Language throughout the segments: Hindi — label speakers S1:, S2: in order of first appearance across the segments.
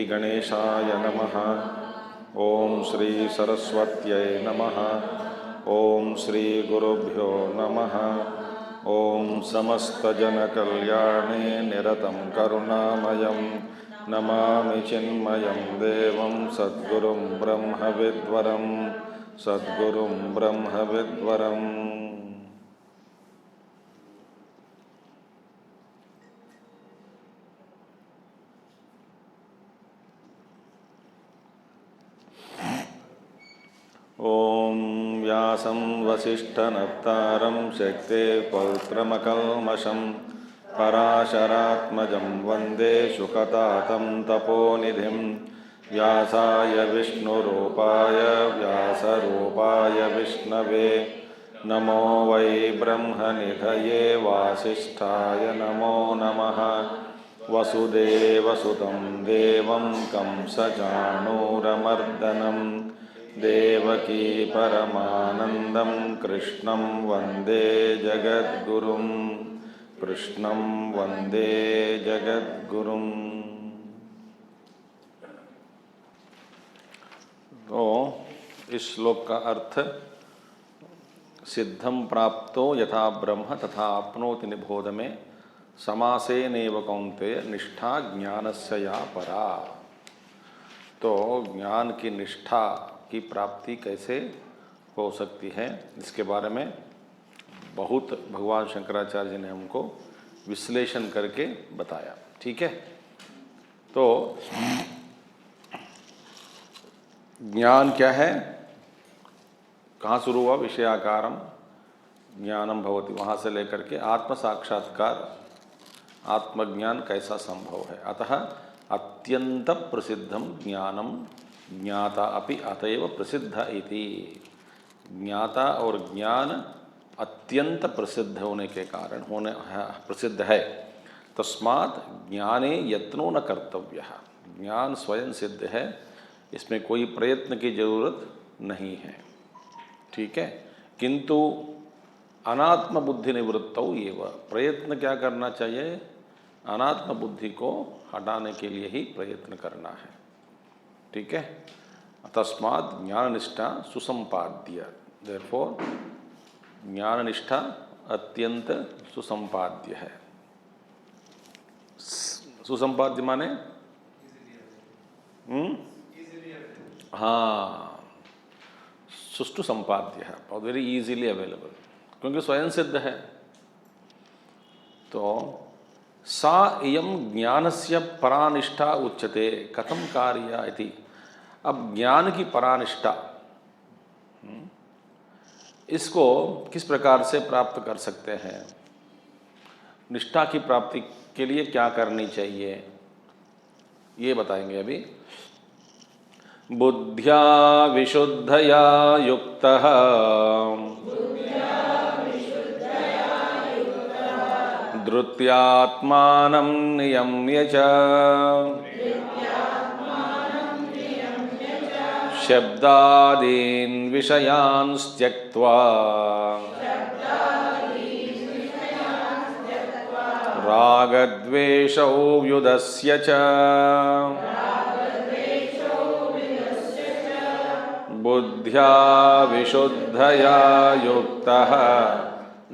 S1: गणेशाय नमः। ओम श्री सरस्वत्यै नमः। ओम श्री गुरुभ्यो नमः। ओम समस्तजनकल्याणे निरतं करुणामयं नमामि चिन्मयं देवं सद्गुरुं ब्रह्मविद्वरं सद्गुरुं ब्रह्मविद्वरम्। ओम व्यासं वसिष्ठनप्तारं शक्ते पौत्रमकल्मषं पराशरात्मजं वन्दे शुकतातं तपोनिधिं। व्यासाय विष्णुरूपाय व्यासरूपाय विष्णवे नमो वै ब्रह्मनिधये वासिष्ठाय नमो नमः। वसुदेवसुतं देवं कंसचाणूरमर्दनं देवकी परमानन्दं कृष्णं वन्दे जगद्गुरुं कृष्णं वन्दे जगद्गुरुम्। तो इस श्लोक का अर्थ सिद्धं प्राप्तो यथा ब्रह्म तथा आपनोति निबोध में समासेनैव कौन्तेय निष्ठा ज्ञानस्य या परा। तो ज्ञान की निष्ठा की प्राप्ति कैसे हो सकती है, इसके बारे में बहुत भगवान शंकराचार्य जी ने हमको विश्लेषण करके बताया। ठीक है, तो ज्ञान क्या है, कहाँ शुरू हुआ, विषयाकारम ज्ञानम भवति, वहाँ से लेकर के आत्म साक्षात्कार आत्मज्ञान कैसा संभव है। अतः अत्यंत प्रसिद्धम ज्ञानम ज्ञाता अपि अतएव प्रसिद्ध इति। ज्ञाता और ज्ञान अत्यंत प्रसिद्ध होने के कारण प्रसिद्ध है। तस्मात् ज्ञाने यत्नो न कर्तव्यः। ज्ञान स्वयं सिद्ध है, इसमें कोई प्रयत्न की जरूरत नहीं है। ठीक है, किंतु अनात्म बुद्धि निवृत्तौ एव, प्रयत्न क्या करना चाहिए, अनात्म बुद्धि को हटाने के लिए ही प्रयत्न करना है। ठीक है, तस्मात् ज्ञान निष्ठा सुसंपाद्य, देयरफॉर ज्ञान निष्ठा अत्यंत सुसंपाद्य है। सुसंपाद्य माने हाँ, सुष्ठु संपाद्य है और वेरी इजीली अवेलेबल, क्योंकि स्वयं सिद्ध है। तो सा इयं ज्ञानस्य परानिष्ठा उच्यते कथम कार्या इति। अब ज्ञान की परानिष्ठा, इसको किस प्रकार से प्राप्त कर सकते हैं, निष्ठा की प्राप्ति के लिए क्या करनी चाहिए, ये बताएंगे अभी। बुद्ध्या विशुद्धया युक्तः धृत्यात्मानं नियम्य च शब्दादीन् विषयान् त्यक्त्वा रागद्वेषौ व्युदस्य च बुद्ध्या विशुद्धया युक्तः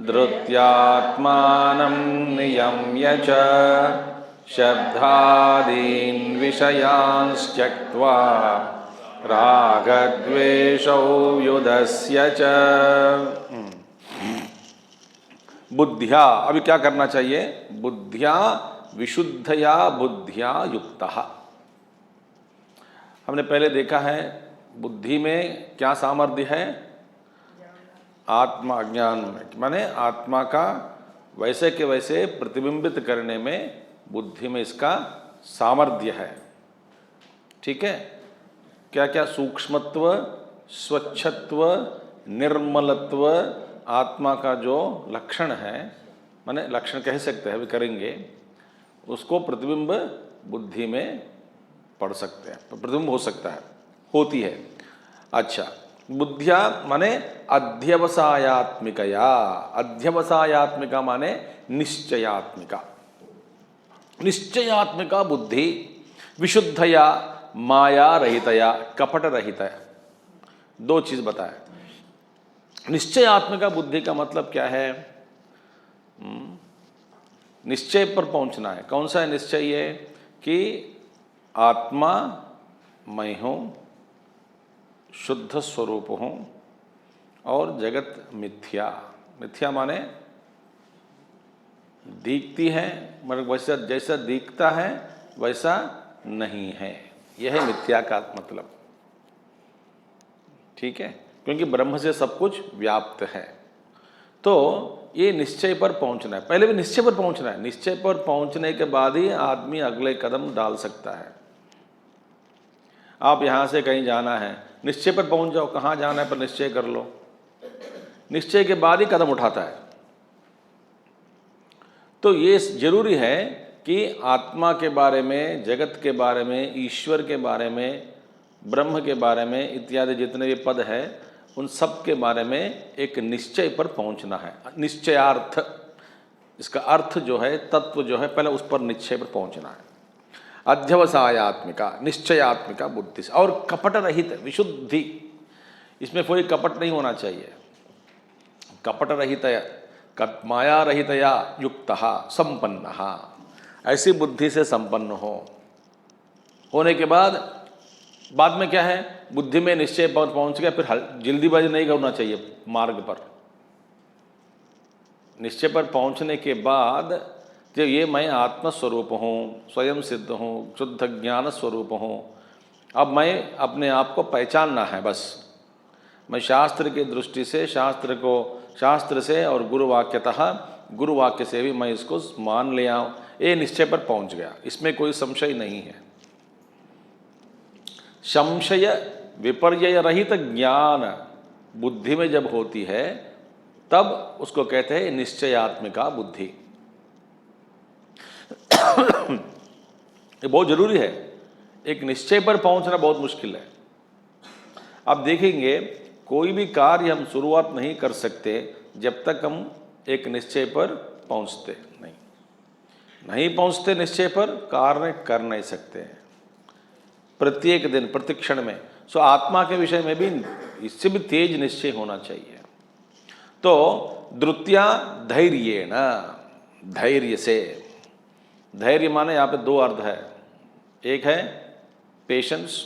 S1: धृत्यात्मानं नियम्य च शब्दादीन् विषयान् त्यक्त्वा रागद्वेषौ व्युदस्य च। बुद्ध्या, अभी क्या करना चाहिए, बुद्ध्या विशुद्धया बुद्ध्या युक्तः। हमने पहले देखा है बुद्धि में क्या सामर्थ्य है, आत्मा ज्ञान में, माने आत्मा का वैसे के वैसे प्रतिबिंबित करने में बुद्धि में इसका सामर्थ्य है। ठीक है, क्या क्या? सूक्ष्मत्व, स्वच्छत्व, निर्मलत्व, आत्मा का जो लक्षण है, माने लक्षण कह सकते हैं, अभी करेंगे, उसको प्रतिबिंब बुद्धि में पढ़ सकते हैं, प्रतिबिंब हो सकता है, होती है। अच्छा, बुद्धिया माने अध्यवसायात्मिकया, अध्यवसायात्मिका माने निश्चयात्मिका, निश्चयात्मिका बुद्धि, विशुद्धया माया रहितया, कपट रहितया। दो चीज बताए। निश्चयात्मिका बुद्धि का मतलब क्या है? निश्चय पर पहुंचना है। कौन सा है निश्चय? ये कि आत्मा मैं हूं, शुद्ध स्वरूप हूं और जगत मिथ्या। मिथ्या माने दिखती है मगर वैसा जैसा दिखता है वैसा नहीं है, यह है मिथ्या का मतलब। ठीक है, क्योंकि ब्रह्म से सब कुछ व्याप्त है। तो ये निश्चय पर पहुंचना है, पहले भी निश्चय पर पहुंचना है। निश्चय पर पहुंचने के बाद ही आदमी अगले कदम डाल सकता है। आप यहां से कहीं जाना है, निश्चय पर पहुंच जाओ, कहां जाना है पर निश्चय कर लो, निश्चय के बाद ही कदम उठाता है। तो ये जरूरी है कि आत्मा के बारे में, जगत के बारे में, ईश्वर के बारे में, ब्रह्म के बारे में इत्यादि जितने भी पद है उन सब के बारे में एक निश्चय पर पहुंचना है। निश्चयार्थ, इसका अर्थ जो है, तत्व जो है, पहले उस पर निश्चय पर पहुंचना है। अध्यवसायात्मिका, निश्चयात्मिका बुद्धि और कपट रहित विशुद्धि, इसमें कोई कपट नहीं होना चाहिए। कपट रहित, माया रहितया युक्तः संपन्नः, ऐसी बुद्धि से संपन्न होने के बाद में क्या है? बुद्धि में निश्चय पर पहुंच गया, फिर जल्दीबाजी नहीं करना चाहिए मार्ग पर। निश्चय पर पहुंचने के बाद जो ये मैं आत्मस्वरूप हूँ, स्वयं सिद्ध हूँ, शुद्ध ज्ञान स्वरूप हूँ, अब मैं अपने आप को पहचानना है बस। मैं शास्त्र की दृष्टि से, शास्त्र से और गुरुवाक्यतः, गुरुवाक्य से भी मैं इसको मान लिया हूँ, ये निश्चय पर पहुँच गया, इसमें कोई संशय नहीं है। संशय विपर्यय रहित ज्ञान बुद्धि में जब होती है तब उसको कहते हैं निश्चयात्मिका बुद्धि। ये बहुत जरूरी है, एक निश्चय पर पहुंचना बहुत मुश्किल है। आप देखेंगे कोई भी कार्य हम शुरुआत नहीं कर सकते जब तक हम एक निश्चय पर पहुंचते नहीं पहुंचते निश्चय पर कार्य कर नहीं सकते हैं प्रत्येक दिन, प्रतिक्षण में। सो आत्मा के विषय में भी इससे भी तेज निश्चय होना चाहिए। तो द्रुत्या धैर्येण, धैर्य से, धैर्य माने यहाँ पे दो अर्थ है, एक है पेशेंस,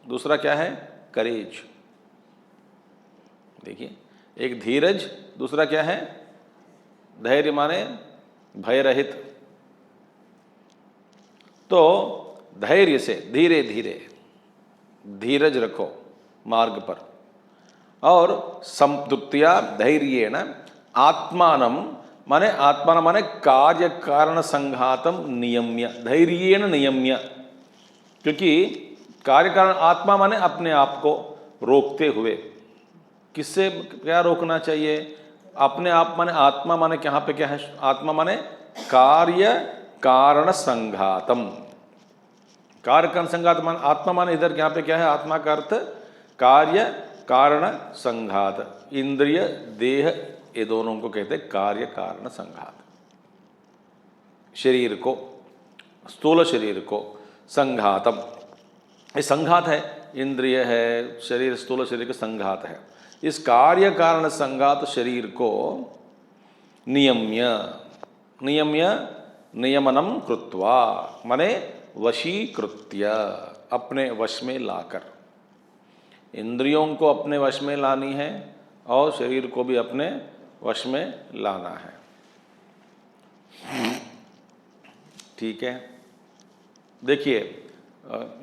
S1: दूसरा क्या है? करेज। देखिए, एक धीरज, दूसरा क्या है? धैर्य माने भय रहित। तो धैर्य से, धीरे धीरे धीरज रखो मार्ग पर। और संतुत्या धैर्येण आत्मानम माने कार्य कारण संघातम नियम्य, धैर्येण नियम्य, क्योंकि कार्य कारण आत्मा माने अपने आप को रोकते हुए। किससे क्या रोकना चाहिए? अपने आप माने आत्मा माने यहाँ पे क्या है? आत्मा माने कार्य कारण संघातम, कार्य कारण संघात मान आत्मा माने इधर यहाँ पे क्या है? आत्मा का अर्थ कार्य कारण संघात, इंद्रिय देह ये दोनों को कहते हैं कार्य कारण संघात। शरीर को, स्थूल शरीर को संघातम, ये संघात है, इंद्रिय है, शरीर, स्थूल शरीर का संघात है। इस कार्य कारण संघात शरीर को नियम्य, नियमनम कृत्वा माने वशीकृत्य, अपने वश में लाकर, इंद्रियों को अपने वश में लानी है और शरीर को भी अपने वश में लाना है। ठीक है, देखिए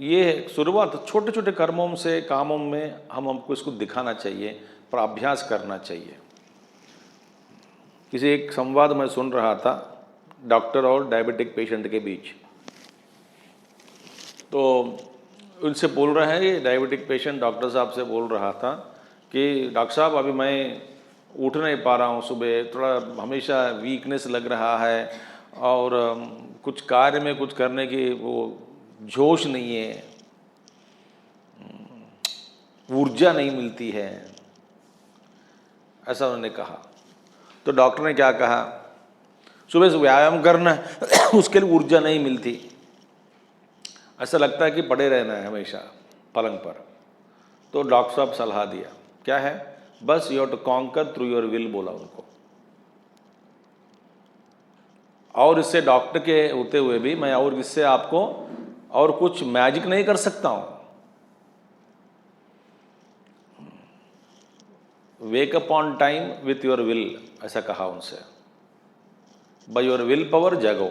S1: ये शुरुआत छोटे छोटे कर्मों से, कामों में हमको इसको दिखाना चाहिए, पर अभ्यास करना चाहिए। किसी एक संवाद में सुन रहा था डॉक्टर और डायबिटिक पेशेंट के बीच। तो उनसे बोल रहे हैं, ये डायबिटिक पेशेंट डॉक्टर साहब से बोल रहा था कि डॉक्टर साहब अभी मैं उठ नहीं पा रहा हूँ, सुबह थोड़ा हमेशा वीकनेस लग रहा है और कुछ कार्य में कुछ करने की वो जोश नहीं है, ऊर्जा नहीं मिलती है, ऐसा उन्होंने कहा। तो डॉक्टर ने क्या कहा, सुबह से व्यायाम करना है उसके लिए ऊर्जा नहीं मिलती, ऐसा लगता है कि पड़े रहना है हमेशा पलंग पर। तो डॉक्टर साहब सलाह दिया, क्या है, बस you have to conquer through your will, बोला उनको। और इससे डॉक्टर के होते हुए भी मैं और इससे आपको और कुछ मैजिक नहीं कर सकता हूं। Wake up on time with your will, ऐसा कहा उनसे। बाय योर विल पावर जगो।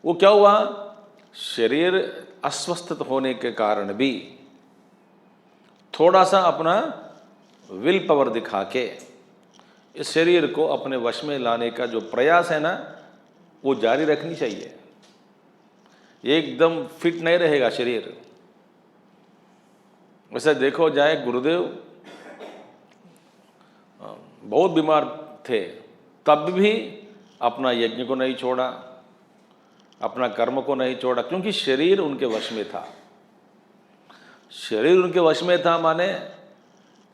S1: वो क्या हुआ, शरीर अस्वस्थ होने के कारण भी थोड़ा सा अपना विल पावर दिखा के इस शरीर को अपने वश में लाने का जो प्रयास है ना, वो जारी रखनी चाहिए। एकदम फिट नहीं रहेगा शरीर। वैसे देखो जाए, गुरुदेव बहुत बीमार थे, तब भी अपना यज्ञ को नहीं छोड़ा, अपना कर्म को नहीं छोड़ा, क्योंकि शरीर उनके वश में था। शरीर उनके वश में था माने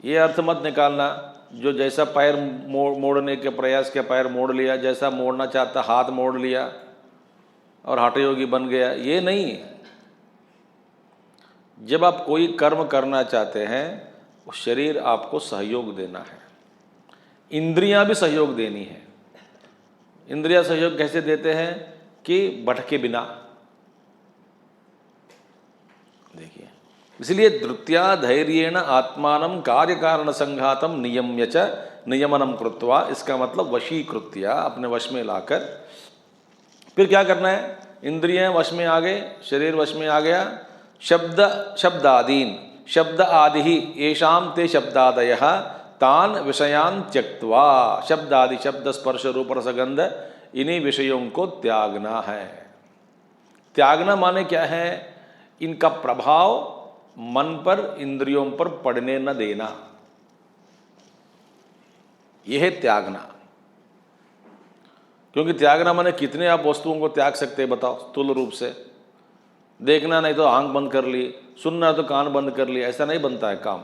S1: ये अर्थ मत निकालना जो जैसा पैर मोड़ने के प्रयास के पैर मोड़ लिया, जैसा मोड़ना चाहता हाथ मोड़ लिया और हठयोगी बन गया, ये नहीं। जब आप कोई कर्म करना चाहते हैं, वो शरीर आपको सहयोग देना है, इंद्रियां भी सहयोग देनी है। इंद्रियां सहयोग कैसे देते हैं कि भटके बिना। देखिए, इसलिए धृत्या धैर्येण आत्मानं कार्य कारण संघातम नियम्य च नियमनम कृत्वा, इसका मतलब वशीकृत्या, अपने वश में लाकर। फिर क्या करना है, इंद्रियां वश में आ गए, शरीर वश में आ गया, शब्दादीन, शब्द आदि ही येषाम ते शब्दादयः तान विषयान त्यक्त्वा, शब्द आदि शब्द स्पर्श रूप रसगंध, इन्हीं विषयों को त्यागना है। त्यागना माने क्या है, इनका प्रभाव मन पर इंद्रियों पर पड़ने न देना, यह है त्यागना। क्योंकि त्यागना माने कितने आप वस्तुओं को त्याग सकते हैं बताओ, स्थूल रूप से। देखना नहीं तो आंख बंद कर ली, सुनना तो कान बंद कर ली, ऐसा नहीं बनता है काम।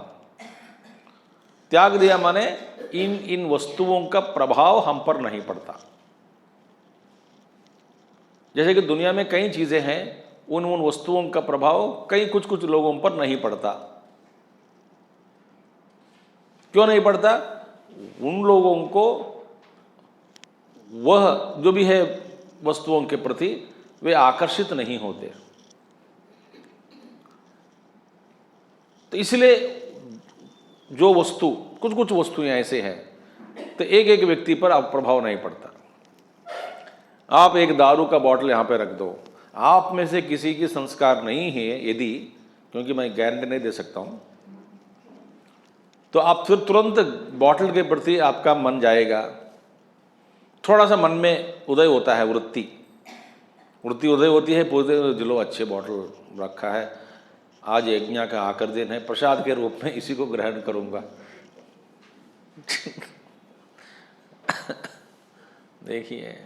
S1: त्याग दिया माने इन वस्तुओं का प्रभाव हम पर नहीं पड़ता। जैसे कि दुनिया में कई चीजें हैं, उन वस्तुओं का प्रभाव कई कुछ लोगों पर नहीं पड़ता। क्यों नहीं पड़ता, उन लोगों को वह जो भी है वस्तुओं के प्रति वे आकर्षित नहीं होते। तो इसलिए जो वस्तु, कुछ वस्तुएं ऐसे हैं तो एक एक व्यक्ति पर अब प्रभाव नहीं पड़ता। आप एक दारू का बॉटल यहां पे रख दो, आप में से किसी की संस्कार नहीं है यदि, क्योंकि मैं गारंटी नहीं दे सकता हूं, तो आप फिर तुरंत बॉटल के प्रति आपका मन जाएगा। थोड़ा सा मन में उदय होता है, वृत्ति उदय होती है, पूछते दिलो अच्छे बॉटल रखा है, आज यज्ञ का आकर दिन है, प्रसाद के रूप में इसी को ग्रहण करूंगा। देखिए,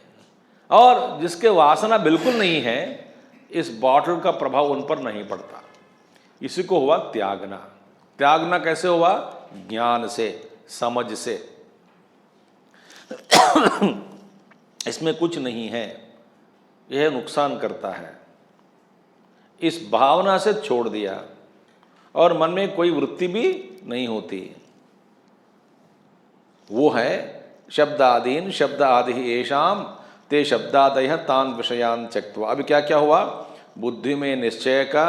S1: और जिसके वासना बिल्कुल नहीं है, इस बॉटल का प्रभाव उन पर नहीं पड़ता। इसी को हुआ त्यागना। त्यागना कैसे हुआ, ज्ञान से, समझ से। इसमें कुछ नहीं है, यह नुकसान करता है, इस भावना से छोड़ दिया और मन में कोई वृत्ति भी नहीं होती। वो है शब्दादीन, शब्द आदि येषाम ते शब्दादयः तान विषयान त्यक्त्वा। अभी क्या क्या हुआ, बुद्धि में निश्चय का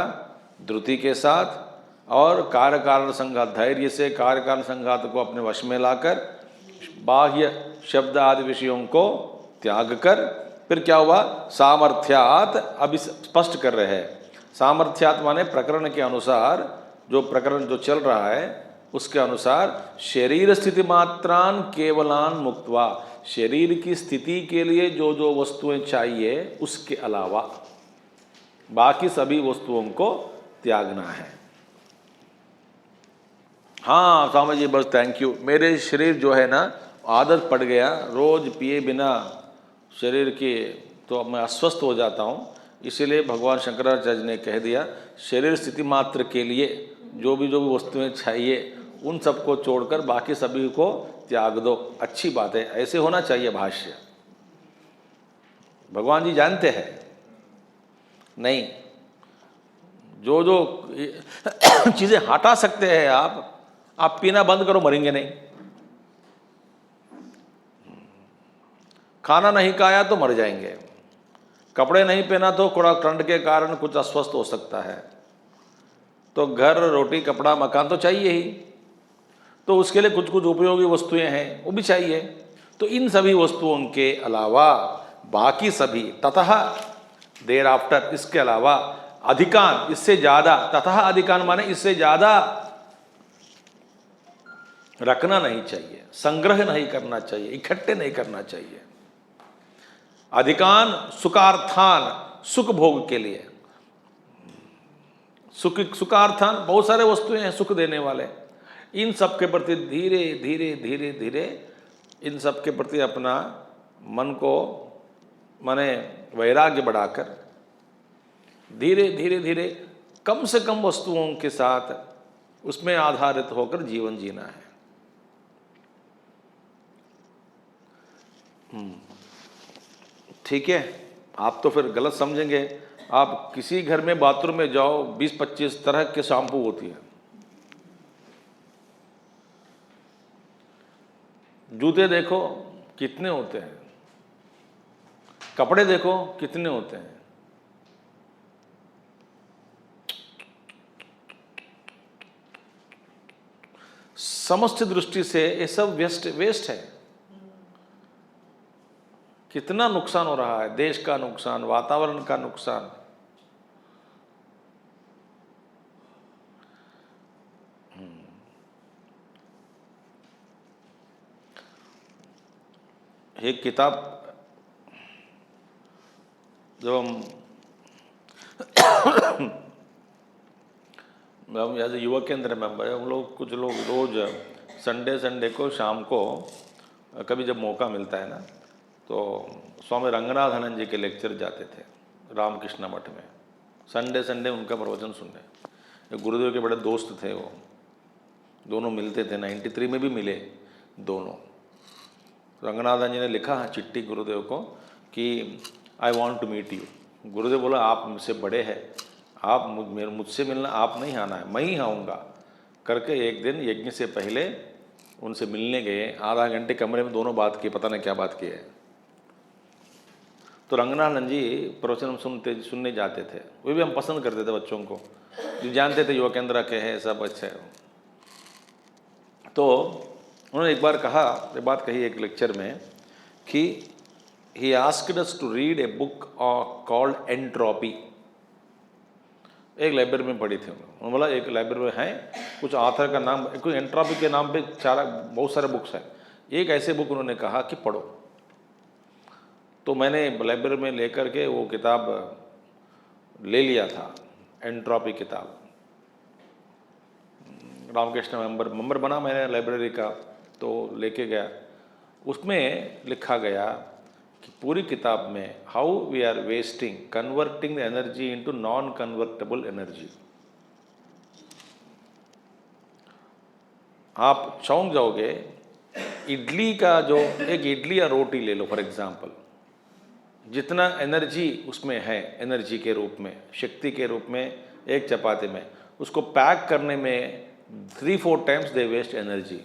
S1: धृति के साथ और कार्य कारण संघात, धैर्य से कार्य कारण संघात को अपने वश में लाकर बाह्य शब्द आदि विषयों को त्याग कर, फिर क्या हुआ, सामर्थ्यात, अभी स्पष्ट कर रहे हैं। सामर्थ्यात माने प्रकरण के अनुसार, जो प्रकरण जो चल रहा है उसके अनुसार शरीर स्थिति मात्रान केवलान मुक्त्वा, शरीर की स्थिति के लिए जो जो वस्तुएं चाहिए उसके अलावा बाकी सभी वस्तुओं को त्यागना है। हाँ स्वामी जी बस थैंक यू, मेरे शरीर जो है ना आदत पड़ गया रोज पिए बिना शरीर की, तो मैं अस्वस्थ हो जाता हूँ, इसीलिए भगवान शंकराचार्य ने कह दिया शरीर स्थिति मात्र के लिए जो भी वस्तुएं चाहिए उन सबको छोड़कर बाकी सभी को त्याग दो। अच्छी बात है, ऐसे होना चाहिए भाष्य। भगवान जी जानते हैं नहीं, जो जो चीज़ें हटा सकते हैं आप पीना बंद करो, मरेंगे नहीं। खाना नहीं खाया तो मर जाएंगे, कपड़े नहीं पहना तो थोड़ा ठंड के कारण कुछ अस्वस्थ हो सकता है, तो घर रोटी कपड़ा मकान तो चाहिए ही, तो उसके लिए कुछ कुछ उपयोगी वस्तुएं हैं वो भी चाहिए। तो इन सभी वस्तुओं के अलावा बाकी सभी, ततः देर आफ्टर, इसके अलावा अधिकान, इससे ज्यादा, ततः अधिकान माने इससे ज्यादा रखना नहीं चाहिए, संग्रह नहीं करना चाहिए, इकट्ठे नहीं करना चाहिए। अधिकान सुखार्थान, सुख भोग के लिए, सुखार्थान बहुत सारे वस्तुएं हैं सुख देने वाले, इन सब के प्रति धीरे धीरे धीरे धीरे इन सब के प्रति अपना मन को माने वैराग्य बढ़ाकर धीरे धीरे धीरे कम से कम वस्तुओं के साथ उसमें आधारित होकर जीवन जीना है। ठीक है, आप तो फिर गलत समझेंगे। आप किसी घर में बाथरूम में जाओ, 20-25 तरह के शैम्पू होती है, जूते देखो कितने होते हैं, कपड़े देखो कितने होते हैं, समस्त दृष्टि से ये सब वेस्ट है। कितना नुकसान हो रहा है, देश का नुकसान, वातावरण का नुकसान। एक किताब जब हम एज ए युवा केंद्र मेंबर, हम लोग कुछ लोग रोज संडे को शाम को कभी जब मौका मिलता है ना, तो स्वामी रंगनाथानंद जी के लेक्चर जाते थे रामकृष्ण मठ में, संडे उनका प्रवचन सुनने। गुरुदेव के बड़े दोस्त थे वो, दोनों मिलते थे, 93 में भी मिले दोनों। रंगनाथन जी ने लिखा चिट्ठी गुरुदेव को कि I want to meet you. Gurudev बोला आप मुझसे बड़े हैं, आप मुझसे मिलना, आप नहीं आना है, मैं ही आऊँगा करके एक दिन यज्ञ से पहले उनसे मिलने गए। आधा घंटे कमरे में दोनों बात की, पता नहीं क्या बात की है। तो रंगनाथन जी प्रवचन सुनने जाते थे, वो भी हम पसंद करते थे बच्चों को, जो जानते थे युवा केंद्र के हैं सब अच्छे। तो उन्होंने एक बात कही एक लेक्चर में कि he asked us to read a book called entropy. एक लाइब्रेरी में पढ़ी थी उन्होंने बोला एक लाइब्रेरी में है, कुछ ऑथर का नाम, कोई एंट्रोपी के नाम पे बहुत सारे बुक्स हैं, एक ऐसे बुक उन्होंने कहा कि पढ़ो। तो मैंने लाइब्रेरी में लेकर के वो किताब ले लिया था, एंट्रोपी किताब। रामकृष्ण मेंबर बना मैंने लाइब्रेरी का, तो लेके गया। उसमें लिखा गया कि पूरी किताब में how we are wasting, converting the energy into non convertible energy. आप चौंक जाओगे, इडली का जो एक इडली या रोटी ले लो फॉर एग्जांपल, जितना एनर्जी उसमें है, एनर्जी के रूप में, शक्ति के रूप में एक चपाती में, उसको पैक करने में 3-4 टाइम्स दे वेस्ट एनर्जी।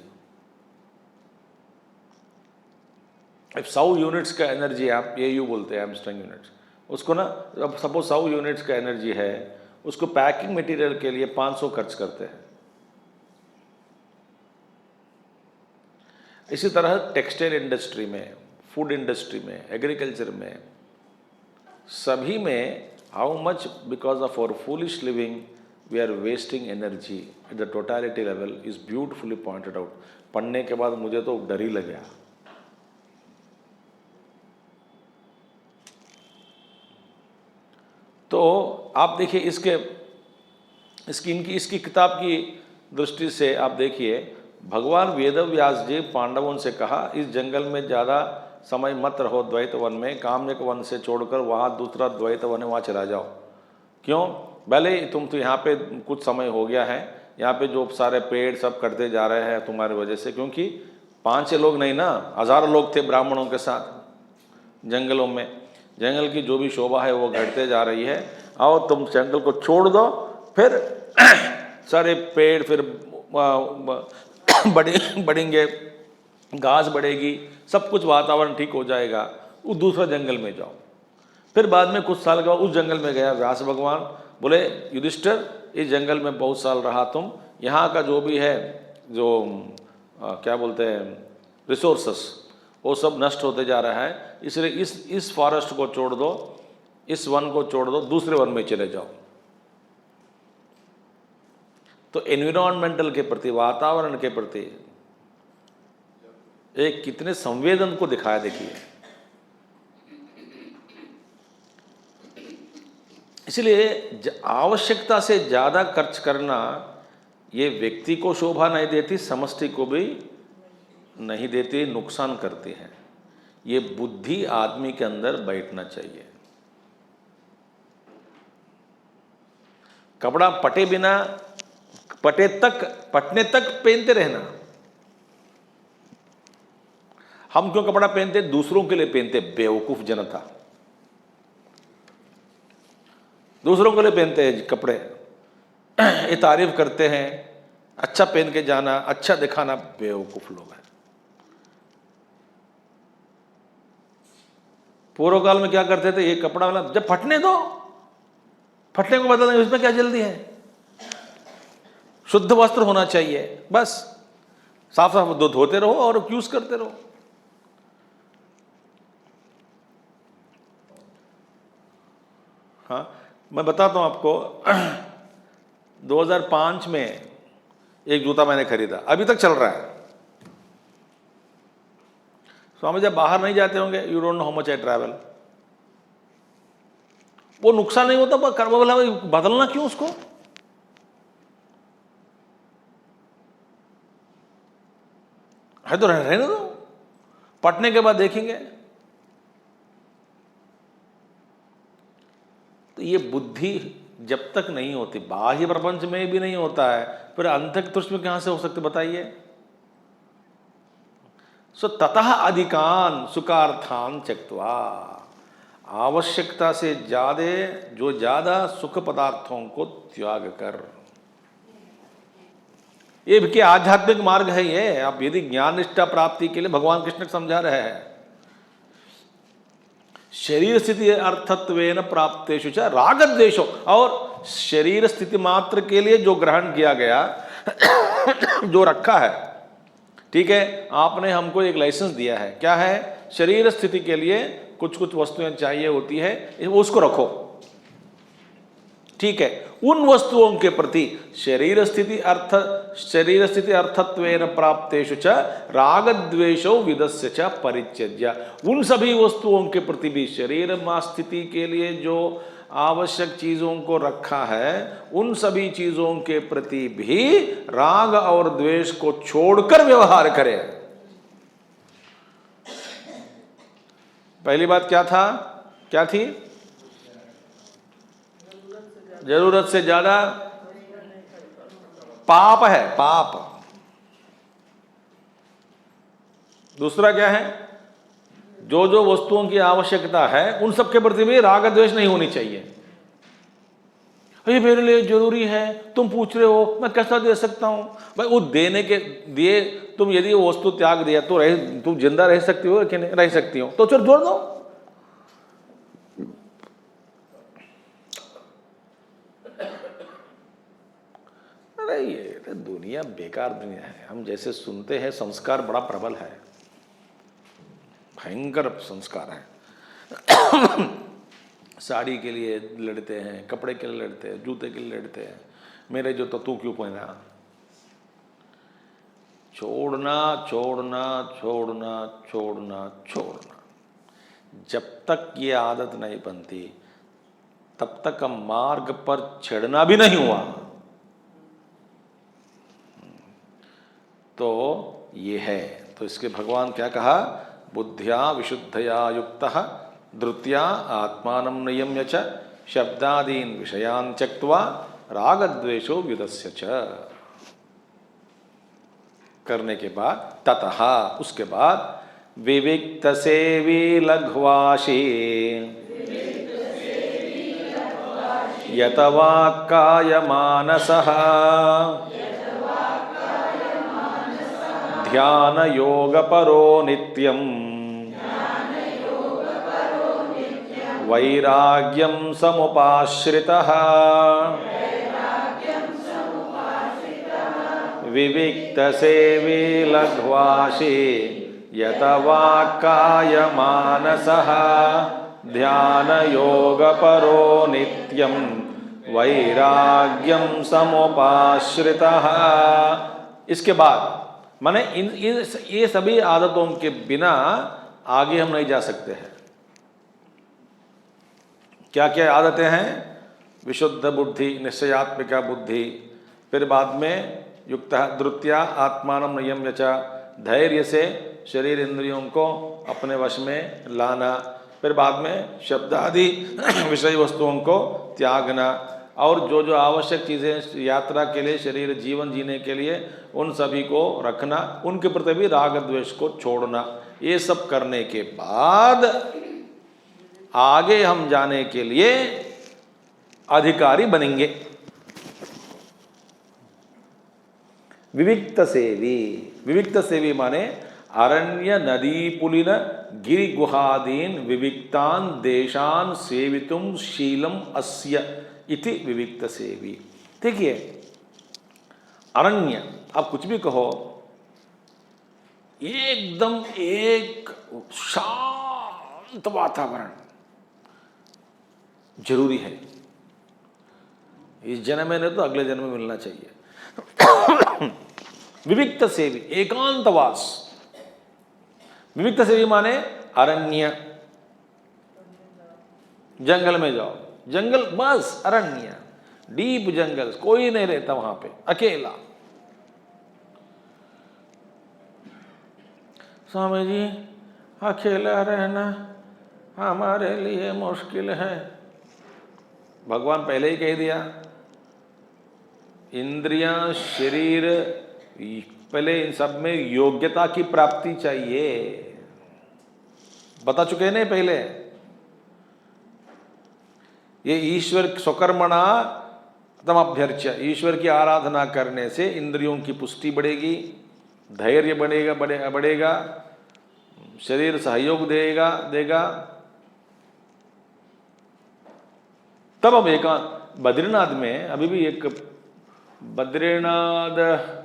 S1: अब 100 यूनिट्स का एनर्जी, आप AU बोलते हैं एमस्ट्रॉन्ग यूनिट्स, उसको ना अब सपोज 100 यूनिट्स का एनर्जी है, उसको पैकिंग मटेरियल के लिए 500 खर्च करते हैं। इसी तरह टेक्सटाइल इंडस्ट्री में, फूड इंडस्ट्री में, एग्रीकल्चर में, सभी में how much because of our foolish living we are wasting energy at the totality level is beautifully pointed out. पढ़ने के बाद मुझे तो डर ही लग गया। तो आप देखिए इसकी किताब की दृष्टि से आप देखिए, भगवान वेदव्यास जी पांडवों से कहा इस जंगल में ज़्यादा समय मत रहो द्वैत वन में, काम्यक वन से छोड़कर वहाँ दूसरा द्वैत वन है वहाँ चला जाओ। क्यों? भले तुम तो यहाँ पे कुछ समय हो गया है, यहाँ पे जो सारे पेड़ सब कटते जा रहे हैं तुम्हारी वजह से, क्योंकि 5-6 लोग नहीं ना, हज़ारों लोग थे ब्राह्मणों के साथ जंगलों में। जंगल की जो भी शोभा है वो घटते जा रही है, और तुम जंगल को छोड़ दो, फिर सारे पेड़ फिर बढ़ेंगे, घास बढ़ेगी, सब कुछ वातावरण ठीक हो जाएगा, वो दूसरा जंगल में जाओ। फिर बाद में कुछ साल का उस जंगल में गया व्यास भगवान, बोले युधिष्ठिर इस जंगल में बहुत साल रहा तुम, यहाँ का जो भी है जो क्या बोलते हैं रिसोर्सेस वो सब नष्ट होते जा रहा है, इसलिए इस फॉरेस्ट को छोड़ दो, इस वन को छोड़ दो, दूसरे वन में चले जाओ। तो एनवायरमेंटल के प्रति, वातावरण के प्रति एक कितने संवेदन को दिखाया देखिए। इसलिए आवश्यकता से ज़्यादा खर्च करना ये व्यक्ति को शोभा नहीं देती, समष्टि को भी नहीं देती, नुकसान करती है। ये बुद्धि आदमी के अंदर बैठना चाहिए। कपड़ा पटने तक पहनते रहना। हम क्यों कपड़ा पहनते? दूसरों के लिए पहनते, बेवकूफ जनता। दूसरों के लिए पहनते हैं कपड़े, ये तारीफ करते हैं, अच्छा पहन के जाना, अच्छा दिखाना, बेवकूफ लोग हैं। पूर्व काल में क्या करते थे, ये कपड़ा वाला जब फटने दो, फटने को बदल देंगे, उसमें क्या जल्दी है? शुद्ध वस्त्र होना चाहिए, बस साफ साफ धोते रहो और यूज करते रहो। हाँ, मैं बताता हूं आपको 2005 में एक जूता मैंने खरीदा, अभी तक चल रहा है। स्वामी जब बाहर नहीं जाते होंगे, you don't know how much I travel, वो नुकसान नहीं होता, पर बदलना क्यों उसको? है तो रहने दो, पटने के बाद देखेंगे। तो ये बुद्धि जब तक नहीं होती, बाह्य प्रपंच में भी नहीं होता है, फिर अंतःतुष्ट में कहां से हो सकते बताइए? सो ततः अधिकान सुखार्थान त्यक्त्वा, आवश्यकता से ज्यादा सुख पदार्थों को त्याग कर। ये भी आध्यात्मिक मार्ग है ये। आप यदि ज्ञान निष्ठा प्राप्ति के लिए भगवान कृष्ण समझा रहे हैं, शरीर स्थिति अर्थत्वेन प्राप्तेषु च राग द्वेषो, और शरीर स्थिति मात्र के लिए जो ग्रहण किया गया जो रखा है, ठीक है, आपने हमको एक लाइसेंस दिया है, क्या है? शरीर स्थिति के लिए कुछ कुछ वस्तुएं चाहिए होती है, उसको रखो, ठीक है। उन वस्तुओं के प्रति शरीर स्थिति अर्थत्वेन प्राप्तेषु च राग द्वेषो विदस्य च परित्यज्य, उन सभी वस्तुओं के प्रति भी, शरीर में स्थिति के लिए जो आवश्यक चीजों को रखा है, उन सभी चीजों के प्रति भी राग और द्वेष को छोड़कर व्यवहार करें। पहली बात क्या थी? जरूरत से ज्यादा पाप है, पाप। दूसरा क्या है? जो वस्तुओं की आवश्यकता है उन सब के प्रति भी राग द्वेष नहीं होनी चाहिए। ये मेरे लिए जरूरी है, तुम पूछ रहे हो, मैं कैसा दे सकता हूं? भाई वो देने के दिए, तुम यदि वो वस्तु त्याग दिया तो तुम जिंदा रह सकती हो कि नहीं रह सकती हो? तो चलो जोड़ दो। अरे ये दुनिया बेकार दुनिया है। हम जैसे सुनते हैं, संस्कार बड़ा प्रबल है, भयंकर संस्कार है। साड़ी के लिए लड़ते हैं, कपड़े के लिए लड़ते हैं, जूते के लिए लड़ते हैं, मेरे जो तो तू क्यों पहना। छोड़ना छोड़ना छोड़ना छोड़ना छोड़ना, जब तक ये आदत नहीं बनती तब तक हम मार्ग पर चढ़ना भी नहीं हुआ। तो ये है, तो इसके भगवान क्या कहा, बुद्धिया विशुद्धया युक्तः धृत्या आत्मानं नियम्य च शब्दादीन विषयान् त्यक्त्वा रागद्वेषो व्युदस्य च। करने के बाद ततः, उसके बाद विविक्त सेवी लघ्वाशी यतवाक्काय मानसः ध्यान योग परो नित्यं वैराग्यं समुपाश्रितः विविक्त सेवी लघ्वाशी यतवाक्काय मानसः ध्यान योग परो नित्यं वैराग्यं समुपाश्रितः। इसके बाद माने ये सभी आदतों के बिना आगे हम नहीं जा सकते हैं। क्या क्या आदतें हैं, विशुद्ध बुद्धि, निश्चयात्मिका बुद्धि, फिर बाद में युक्त धृत्या आत्मानं नियम्य च, धैर्य से शरीर इंद्रियों को अपने वश में लाना, फिर बाद में शब्द आदि विषय वस्तुओं को त्यागना, और जो जो आवश्यक चीज़ें यात्रा के लिए, शरीर जीवन जीने के लिए, उन सभी को रखना, उनके प्रति भी राग द्वेष को छोड़ना। ये सब करने के बाद आगे हम जाने के लिए अधिकारी बनेंगे। विविक्त सेवी, विविक्त सेवी माने अरण्य नदी पुलिन गिरि गुहादीन विविक्तान देशान सेवितुम शीलम अस्य इति विविक्त सेवी। देखिए, अरण्य, आप कुछ भी कहो, एकदम एक शांत वातावरण जरूरी है। इस जन्म में नहीं तो अगले जन्म में मिलना चाहिए। विविक्त सेवी, एकांतवास। विविक्त सेवी माने अरण्य, जंगल में जाओ, जंगल बस अरण्य, डीप जंगल, कोई नहीं रहता वहां पे, अकेला। स्वामी जी, अकेला रहना हमारे लिए मुश्किल है। भगवान पहले ही कह दिया, इंद्रियां, शरीर, पहले इन सब में योग्यता की प्राप्ति चाहिए। बता चुके हैं नहीं पहले, ये ईश्वर स्वकर्मणा तमभ्यर्च्य, ईश्वर की आराधना करने से इंद्रियों की पुष्टि बढ़ेगी, धैर्य बढ़ेगा, शरीर सहयोग देगा। तब हम एकांत, बद्रीनाथ में अभी भी एक बद्रीनाथ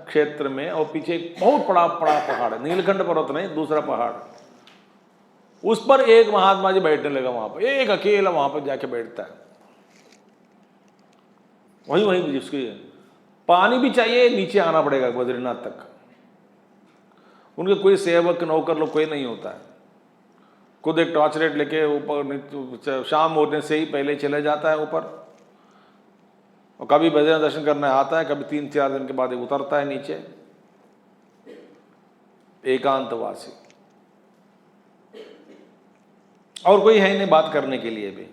S1: क्षेत्र में, और पीछे एक बहुत बड़ा पहाड़ है, नीलकंठ पर्वत नहीं, दूसरा पहाड़, उस पर एक महात्मा जी बैठने लगा। वहां पर एक अकेला वहां पर जाके बैठता है, वहीं जिसके पानी भी चाहिए, नीचे आना पड़ेगा बद्रीनाथ तक। उनके कोई सेवक नौकर लोग कोई नहीं होता है, खुद एक टॉर्च लाइट लेके ऊपर, शाम होने से ही पहले चले जाता है ऊपर, और कभी बद्रीनाथ दर्शन करने आता है, कभी 3-4 दिन के बाद उतरता है नीचे। एकांतवासी, और कोई है नहीं बात करने के लिए भी।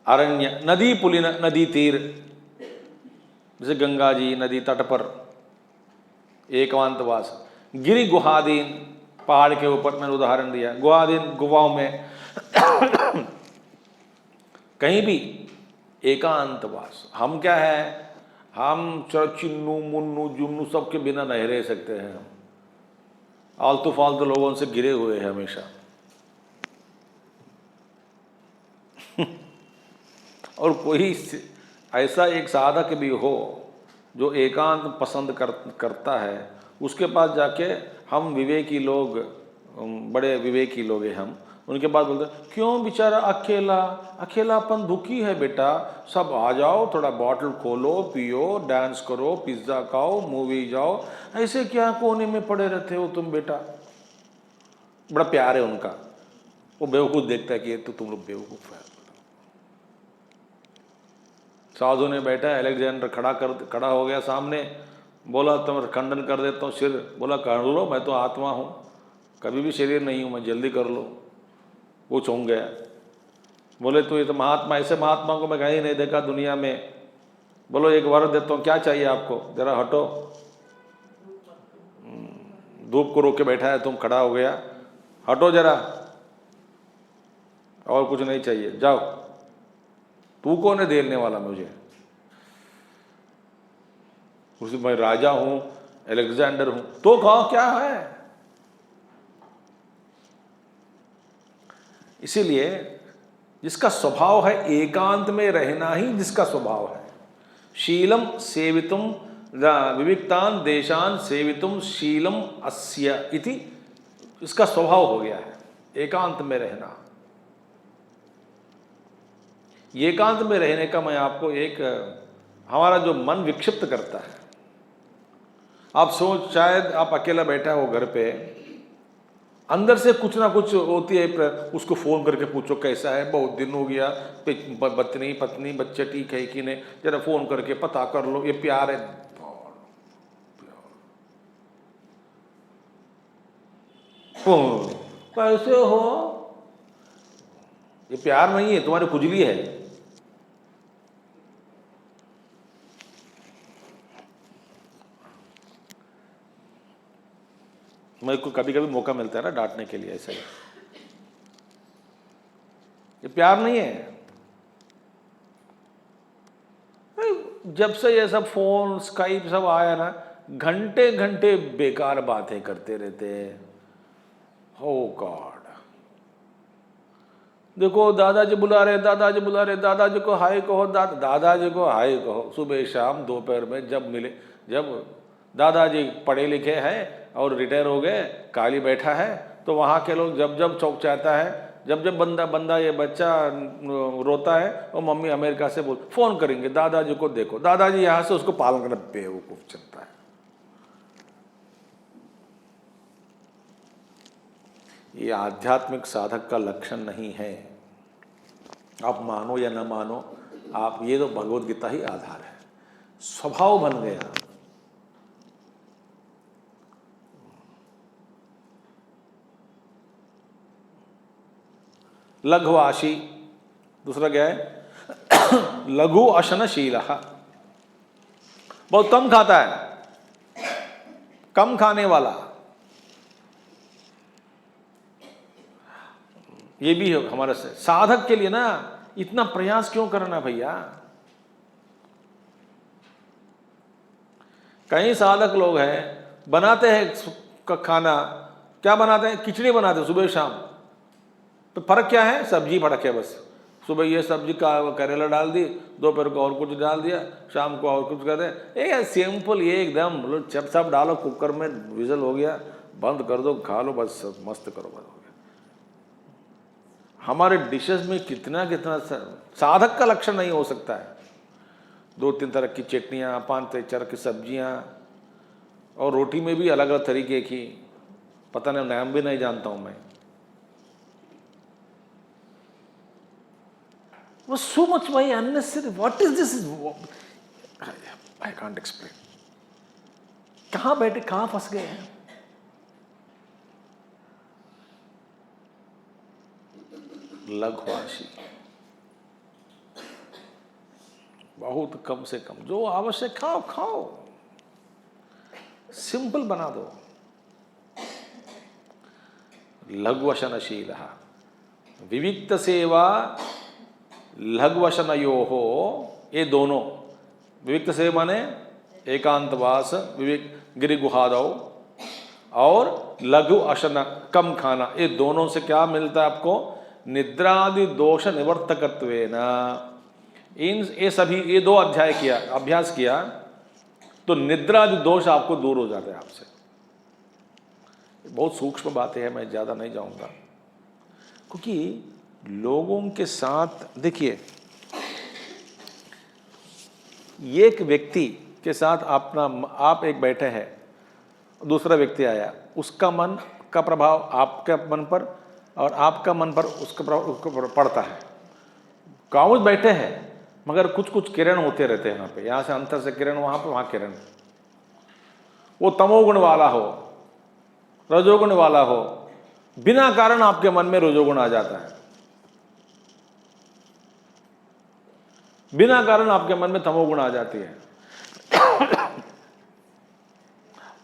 S1: अरण्य, नदी पुलिन, नदी तीर, जैसे गंगा जी नदी तट पर एकांतवास। गिरि गुहादीन, पहाड़ के ऊपर, मैंने उदाहरण दिया, गुहादीन गुफाओं में कहीं भी एकांतवास। हम क्या है, हम चिन्नू मुन्नू जुन्नू सबके बिना नहीं रह सकते हैं। हम आलतू फालतू लोगों से घिरे हुए हैं हमेशा। और कोई ऐसा एक साधक भी हो जो एकांत पसंद करता है, उसके पास जाके हम विवेकी लोग, बड़े विवेकी लोग हैं हम, उनके बाद बोलते क्यों बेचारा अकेला, अकेलापन दुखी है बेटा, सब आ जाओ, थोड़ा बॉटल खोलो, पियो, डांस करो, पिज्ज़ा खाओ, मूवी जाओ, ऐसे क्या कोने में पड़े रहते हो तुम बेटा। बड़ा प्यार है उनका। वो बेवकूफ़ देखता है कि ये तो तुम लोग बेवकूफ़ है। साधु ने बैठा, अलेक्जेंडर खड़ा हो गया सामने, बोला तुम खंडन कर देता हूँ सिर। बोला कर लो, मैं तो आत्मा हूँ, कभी भी शरीर नहीं हूँ मैं, जल्दी कर लो। वो चौंक गया। बोले तो ये तो महात्मा, ऐसे महात्मा को मैं कहीं नहीं देखा दुनिया में। बोलो एक वर देता हूँ, क्या चाहिए आपको, जरा हटो। धूप को रोक के बैठा है, तुम खड़ा हो गया, हटो जरा, और कुछ नहीं चाहिए, जाओ। तू कौन है देने वाला मुझे? उसे मैं राजा हूं, अलेक्जेंडर हूं, तो कहो क्या है। इसीलिए जिसका स्वभाव है एकांत में रहना ही जिसका स्वभाव है, शीलम सेवितुम विविक्तान देशान सेवितुम शीलम अस्य इति, इसका स्वभाव हो गया है एकांत में रहना। एकांत में रहने का मैं आपको एक, हमारा जो मन विक्षिप्त करता है, आप सोच, शायद आप अकेला बैठा हो घर पे, अंदर से कुछ ना कुछ होती है, उसको फ़ोन करके पूछो कैसा है, बहुत दिन हो गया, पत्नी बच्चे ठीक है कि नहीं, जरा फ़ोन करके पता कर लो, ये प्यार है। कैसे हो, ये प्यार नहीं है, तुम्हारी खुजली है। मेरे को कभी कभी मौका मिलता है ना डांटने के लिए, ऐसा ही, ये प्यार नहीं है। जब से ये सब फोन स्काइप सब आया ना, घंटे घंटे बेकार बातें करते रहते हैं। हो गॉड, देखो दादाजी बुला रहे, दादाजी बुला रहे, दादाजी को हाय कहो, दादाजी को हाय कहो, सुबह शाम दोपहर में जब मिले। जब दादाजी पढ़े लिखे हैं और रिटायर हो गए, काली बैठा है, तो वहाँ के लोग जब जब चौंक है, जब जब बंदा ये बच्चा रोता है, और मम्मी अमेरिका से बोल फ़ोन करेंगे, दादाजी को देखो, दादाजी यहाँ से उसको पालन करना, बेवकूफ़ चलता है। ये आध्यात्मिक साधक का लक्षण नहीं है। आप मानो या न मानो, आप, ये तो भगवत गीता ही आधार है। स्वभाव बन गया। लघुवाशी, दूसरा क्या है? लघु अशनशील, बहुत कम खाता है, कम खाने वाला। ये भी है हमारे से साधक के लिए ना, इतना प्रयास क्यों करना भैया। कई साधक लोग हैं, बनाते हैं खाना, क्या बनाते हैं, खिचड़ी बनाते हैं सुबह शाम, तो फर्क क्या है, सब्जी फर्क है बस। सुबह ये सब्जी का करेला डाल दी, दोपहर को और कुछ डाल दिया, शाम को और कुछ कर दे, ये सिंपल, ये एकदम बोलो चप सब डालो कुकर में, विजल हो गया, बंद कर दो, खा लो, बस मस्त करो, बस हो गया। हमारे डिशेस में कितना कितना साधक का लक्षण नहीं हो सकता है। 2-3 तरह की चटनियाँ, 5 तरह की सब्जियाँ, और रोटी में भी अलग अलग तरीके की, पता नहीं नाम भी नहीं जानता हूँ मैं। Was so much why unnecessary. What is this? I can't explain. कहाँ बैठे, कहाँ फंस गए हैं। लघुवाशी, बहुत कम से कम, जो आवश्यक खाओ खाओ, सिंपल बना दो। लघुवशनशील, विविक्त सेवा लघुवशनयो हो, ये दोनों, विविक्त सेवा माने एकांतवास, विवेक गिरि गुहादौ, और लघु अशन कम खाना, ये दोनों से क्या मिलता है आपको, निद्रादि दोष निवर्तकत्वेन। इन ये सभी, ये 2 अध्याय किया, अभ्यास किया, तो निद्रादि दोष आपको दूर हो जाते हैं आपसे। बहुत सूक्ष्म बातें हैं, मैं ज़्यादा नहीं जाऊंगा। क्योंकि लोगों के साथ देखिए, एक व्यक्ति के साथ आप एक बैठे हैं, दूसरा व्यक्ति आया, उसका मन का प्रभाव आपके मन पर और आपका मन पर उसका प्रभाव उसको पड़ता है। गाँव में बैठे हैं मगर कुछ कुछ किरण होते रहते हैं यहाँ पे, यहाँ से अंतर से किरण, वहाँ पे वहाँ किरण। वो तमोगुण वाला हो, रजोगुण वाला हो, बिना कारण आपके मन में रजोगुण आ जाता है, बिना कारण आपके मन में तमोगुण आ जाती है।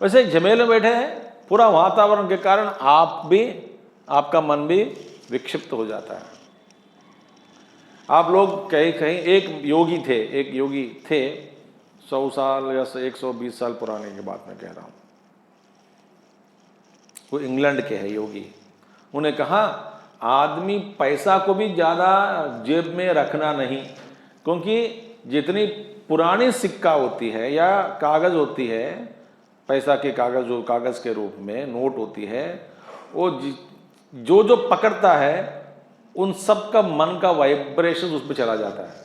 S1: वैसे एक झमेले में बैठे हैं, पूरा वातावरण के कारण आपका मन भी विक्षिप्त हो जाता है। आप लोग कहीं एक योगी थे 100 साल या 120 साल पुराने की बात मैं कह रहा हूं, वो इंग्लैंड के है योगी। उन्हें कहा आदमी पैसा को भी ज़्यादा जेब में रखना नहीं, क्योंकि जितनी पुरानी सिक्का होती है या कागज़ होती है, पैसा के कागज़ जो कागज़ के रूप में नोट होती है, वो जो पकड़ता है उन सब का मन का वाइब्रेशन उस पर चला जाता है।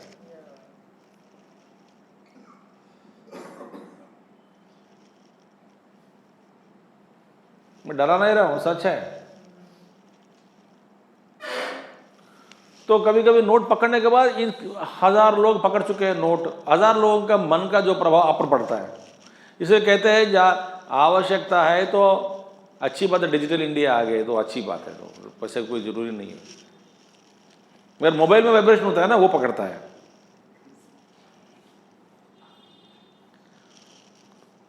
S1: मैं डरा नहीं रहा हूं, सच है। तो कभी कभी नोट पकड़ने के बाद इन 1000 लोग पकड़ चुके हैं नोट, 1000 लोगों का मन का जो प्रभाव आप पर पड़ता है, इसे कहते हैं आवश्यकता है तो अच्छी बात है, डिजिटल इंडिया आ गए तो अच्छी बात है, तो पैसे कोई जरूरी नहीं है, मगर मोबाइल में वाइब्रेशन होता है ना, वो पकड़ता है।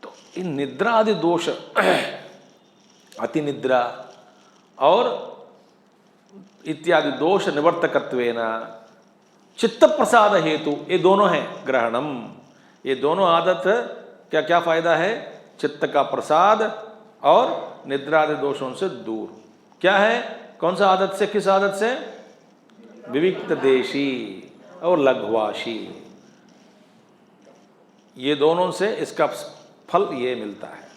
S1: तो इन निद्रा आदि दोष, अति निद्रा और इत्यादि दोष निवर्तकत्वेन चित्त प्रसाद हेतु, ये दोनों हैं ग्रहणम, ये दोनों आदत क्या क्या फायदा है? चित्त का प्रसाद और निद्रा आदि दोषों से दूर। क्या है? कौन सा आदत से? किस आदत से? विविक्त देशी और लघुवाशी, ये दोनों से इसका फल ये मिलता है।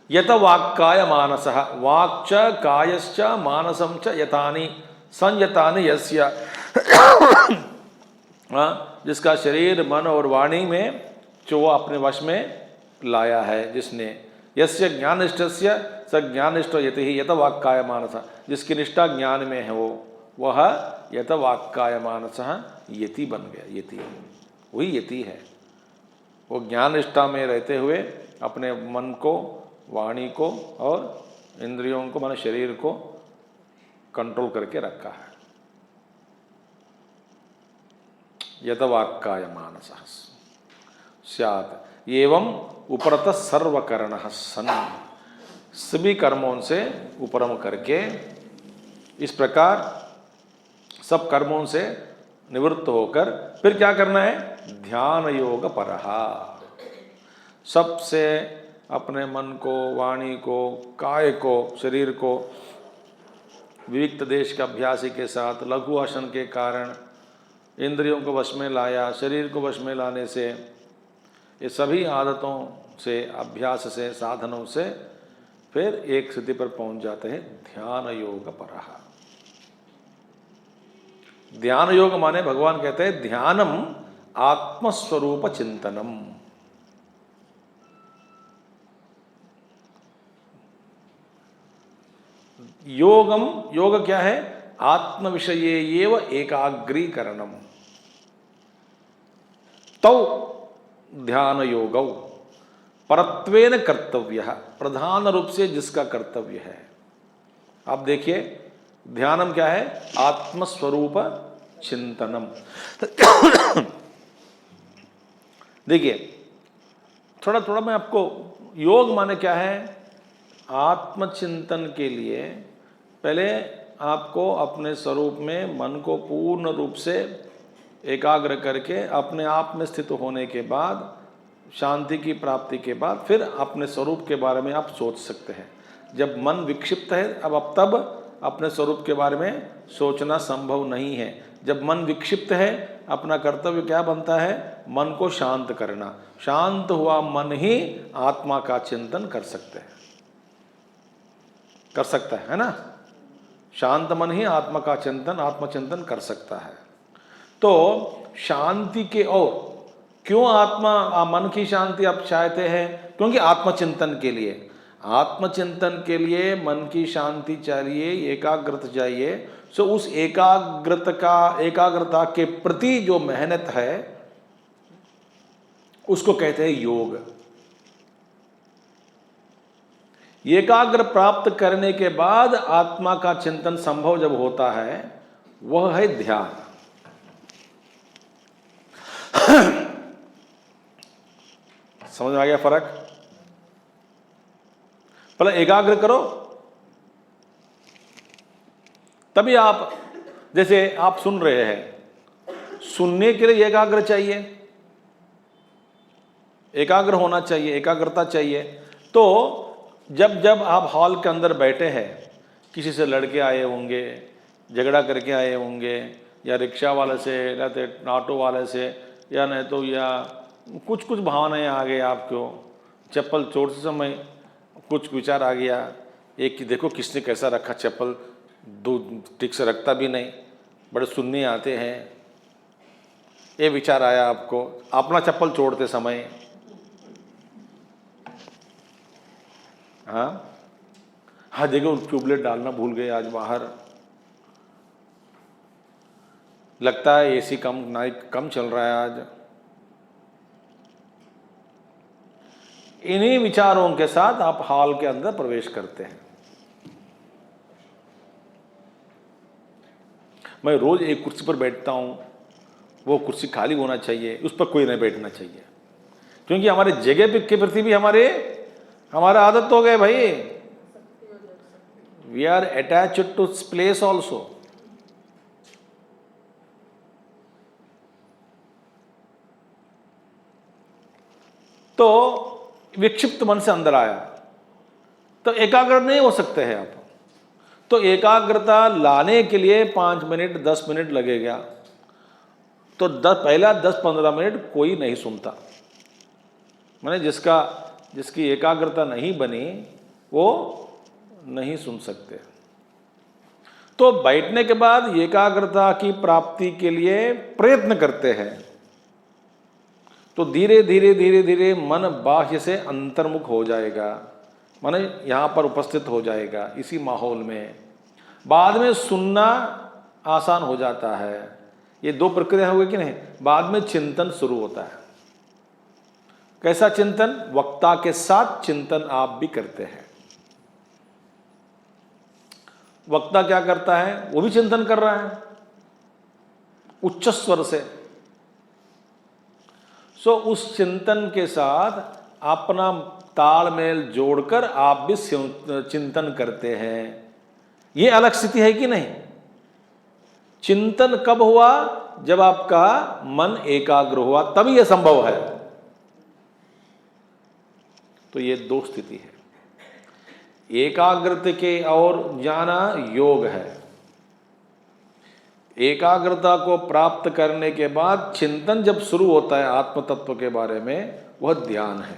S1: यत वाक्काय मानसः, वाक्च कायश्च मानसं च यतानि संयतानि यस्य, जिसका शरीर मन और वाणी में जो वो अपने वश में लाया है, जिसने यस्य ज्ञानिष्ठस्य स ज्ञानिष्ठो यति ही यत वाक्काय मानसः, जिसकी निष्ठा ज्ञान में है वह यत वाक्काय मानसः यति बन गया। यति वही यति है, वो ज्ञान निष्ठा में रहते हुए अपने मन को, वाणी को और इंद्रियों को, माने शरीर को कंट्रोल करके रखा है। यत वाक्काय मानसः स्यात् एवं उपरत सर्वकरणः सन्, सभी कर्मों से उपरम करके इस प्रकार सब कर्मों से निवृत्त होकर फिर क्या करना है? ध्यान योग परहा, सबसे अपने मन को, वाणी को, काय को, शरीर को विविक्त देश के अभ्यासी के साथ लघु आसन के कारण इंद्रियों को वश में लाया, शरीर को वश में लाने से, ये सभी आदतों से, अभ्यास से, साधनों से फिर एक स्थिति पर पहुंच जाते हैं ध्यान योग परहा। ध्यान योग माने भगवान कहते हैं ध्यानम आत्मस्वरूप चिंतनम। योगम, योग क्या है? आत्म विषये एव एकाग्रीकरणम, तौ ध्यान योगौ परत्वेन कर्तव्यः, प्रधान रूप से जिसका कर्तव्य है। आप देखिए ध्यानम क्या है? आत्मस्वरूप चिंतनम। देखिए थोड़ा थोड़ा मैं आपको, योग माने क्या है? आत्मचिंतन के लिए पहले आपको अपने स्वरूप में मन को पूर्ण रूप से एकाग्र करके अपने आप में स्थित होने के बाद, शांति की प्राप्ति के बाद फिर अपने स्वरूप के बारे में आप सोच सकते हैं। जब मन विक्षिप्त है अब तब अपने स्वरूप के बारे में सोचना संभव नहीं है। जब मन विक्षिप्त है अपना कर्तव्य क्या बनता है? मन को शांत करना। शांत हुआ मन ही आत्मा का चिंतन कर सकते हैं। कर सकता है ना। शांत मन ही आत्मा का चिंतन, आत्मचिंतन कर सकता है। तो शांति के और क्यों मन की शांति आप चाहते हैं? क्योंकि आत्मचिंतन के लिए, आत्मचिंतन के लिए मन की शांति चाहिए, एकाग्रता चाहिए। सो उस एकाग्रता के प्रति जो मेहनत है उसको कहते हैं योग। एकाग्र प्राप्त करने के बाद आत्मा का चिंतन संभव जब होता है वह है ध्यान। समझ में आ गया फर्क? पहले एकाग्र करो, तभी आप, जैसे आप सुन रहे हैं, सुनने के लिए एकाग्र चाहिए, एकाग्र होना चाहिए, एकाग्रता चाहिए। तो जब जब आप हॉल के अंदर बैठे हैं, किसी से लड़के आए होंगे, झगड़ा करके आए होंगे, या रिक्शा वाले से, या तो ऑटो वाले से, या नहीं तो या कुछ कुछ भावनाएं आ गई आपको, चप्पल छोड़ते समय कुछ विचार आ गया, एक कि देखो किसने कैसा रखा चप्पल, दो ठीक से रखता भी नहीं, बड़े सुनने आते हैं, ये विचार आया आपको अपना चप्पल छोड़ते समय। हाँ देखो ट्यूबलाइट डालना भूल गए आज बाहर, लगता है एसी कम चल रहा है आज। इन्हीं विचारों के साथ आप हॉल के अंदर प्रवेश करते हैं। मैं रोज एक कुर्सी पर बैठता हूं, वो कुर्सी खाली होना चाहिए, उस पर कोई नहीं बैठना चाहिए, क्योंकि हमारे जगह के प्रति भी हमारा आदत हो गए भाई। We are attached to place also. तो विक्षिप्त मन से अंदर आया तो एकाग्र नहीं हो सकते हैं आप। तो एकाग्रता लाने के लिए 5 मिनट 10 मिनट लगेगा, तो पहला 10-15 मिनट कोई नहीं सुनता। मैंने जिसकी एकाग्रता नहीं बनी वो नहीं सुन सकते। तो बैठने के बाद एकाग्रता की प्राप्ति के लिए प्रयत्न करते हैं, तो धीरे धीरे धीरे धीरे मन बाह्य से अंतर्मुख हो जाएगा, माने यहाँ पर उपस्थित हो जाएगा इसी माहौल में। बाद में सुनना आसान हो जाता है। ये दो प्रक्रिया हो गई कि नहीं। बाद में चिंतन शुरू होता है। कैसा चिंतन? वक्ता के साथ चिंतन आप भी करते हैं। वक्ता क्या करता है? वो भी चिंतन कर रहा है उच्च स्वर से। सो उस चिंतन के साथ अपना तालमेल जोड़कर आप भी चिंतन करते हैं। ये अलग स्थिति है कि नहीं। चिंतन कब हुआ? जब आपका मन एकाग्र हुआ, तभी यह संभव है। तो ये दो स्थिति है। एकाग्रता के और जाना योग है। एकाग्रता को प्राप्त करने के बाद चिंतन जब शुरू होता है आत्म तत्व के बारे में, वह ध्यान है।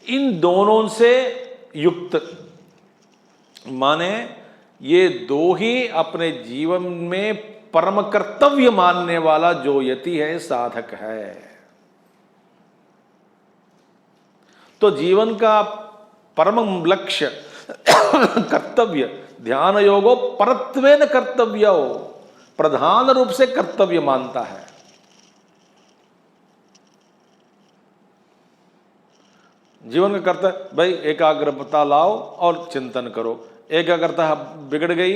S1: इन दोनों से युक्त, माने ये दो ही अपने जीवन में परम कर्तव्य मानने वाला जो यति है, साधक है। तो जीवन का परम लक्ष्य कर्तव्य, ध्यान योगो परत्वेन कर्तव्य, प्रधान रूप से कर्तव्य मानता है। जीवन का कर्तव्य भाई एकाग्रता लाओ और चिंतन करो। एकाग्रता बिगड़ गई,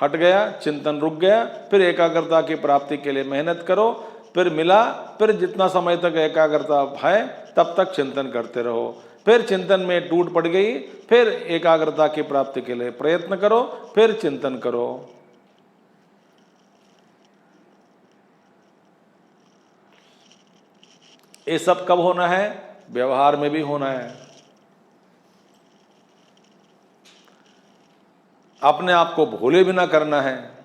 S1: हट गया, चिंतन रुक गया, फिर एकाग्रता की प्राप्ति के लिए मेहनत करो, फिर मिला, फिर जितना समय तक एकाग्रता है तब तक चिंतन करते रहो। फिर चिंतन में टूट पड़ गई, फिर एकाग्रता की प्राप्ति के लिए प्रयत्न करो, फिर चिंतन करो। ये सब कब होना है? व्यवहार में भी होना है। अपने आप को भूले भी ना करना है।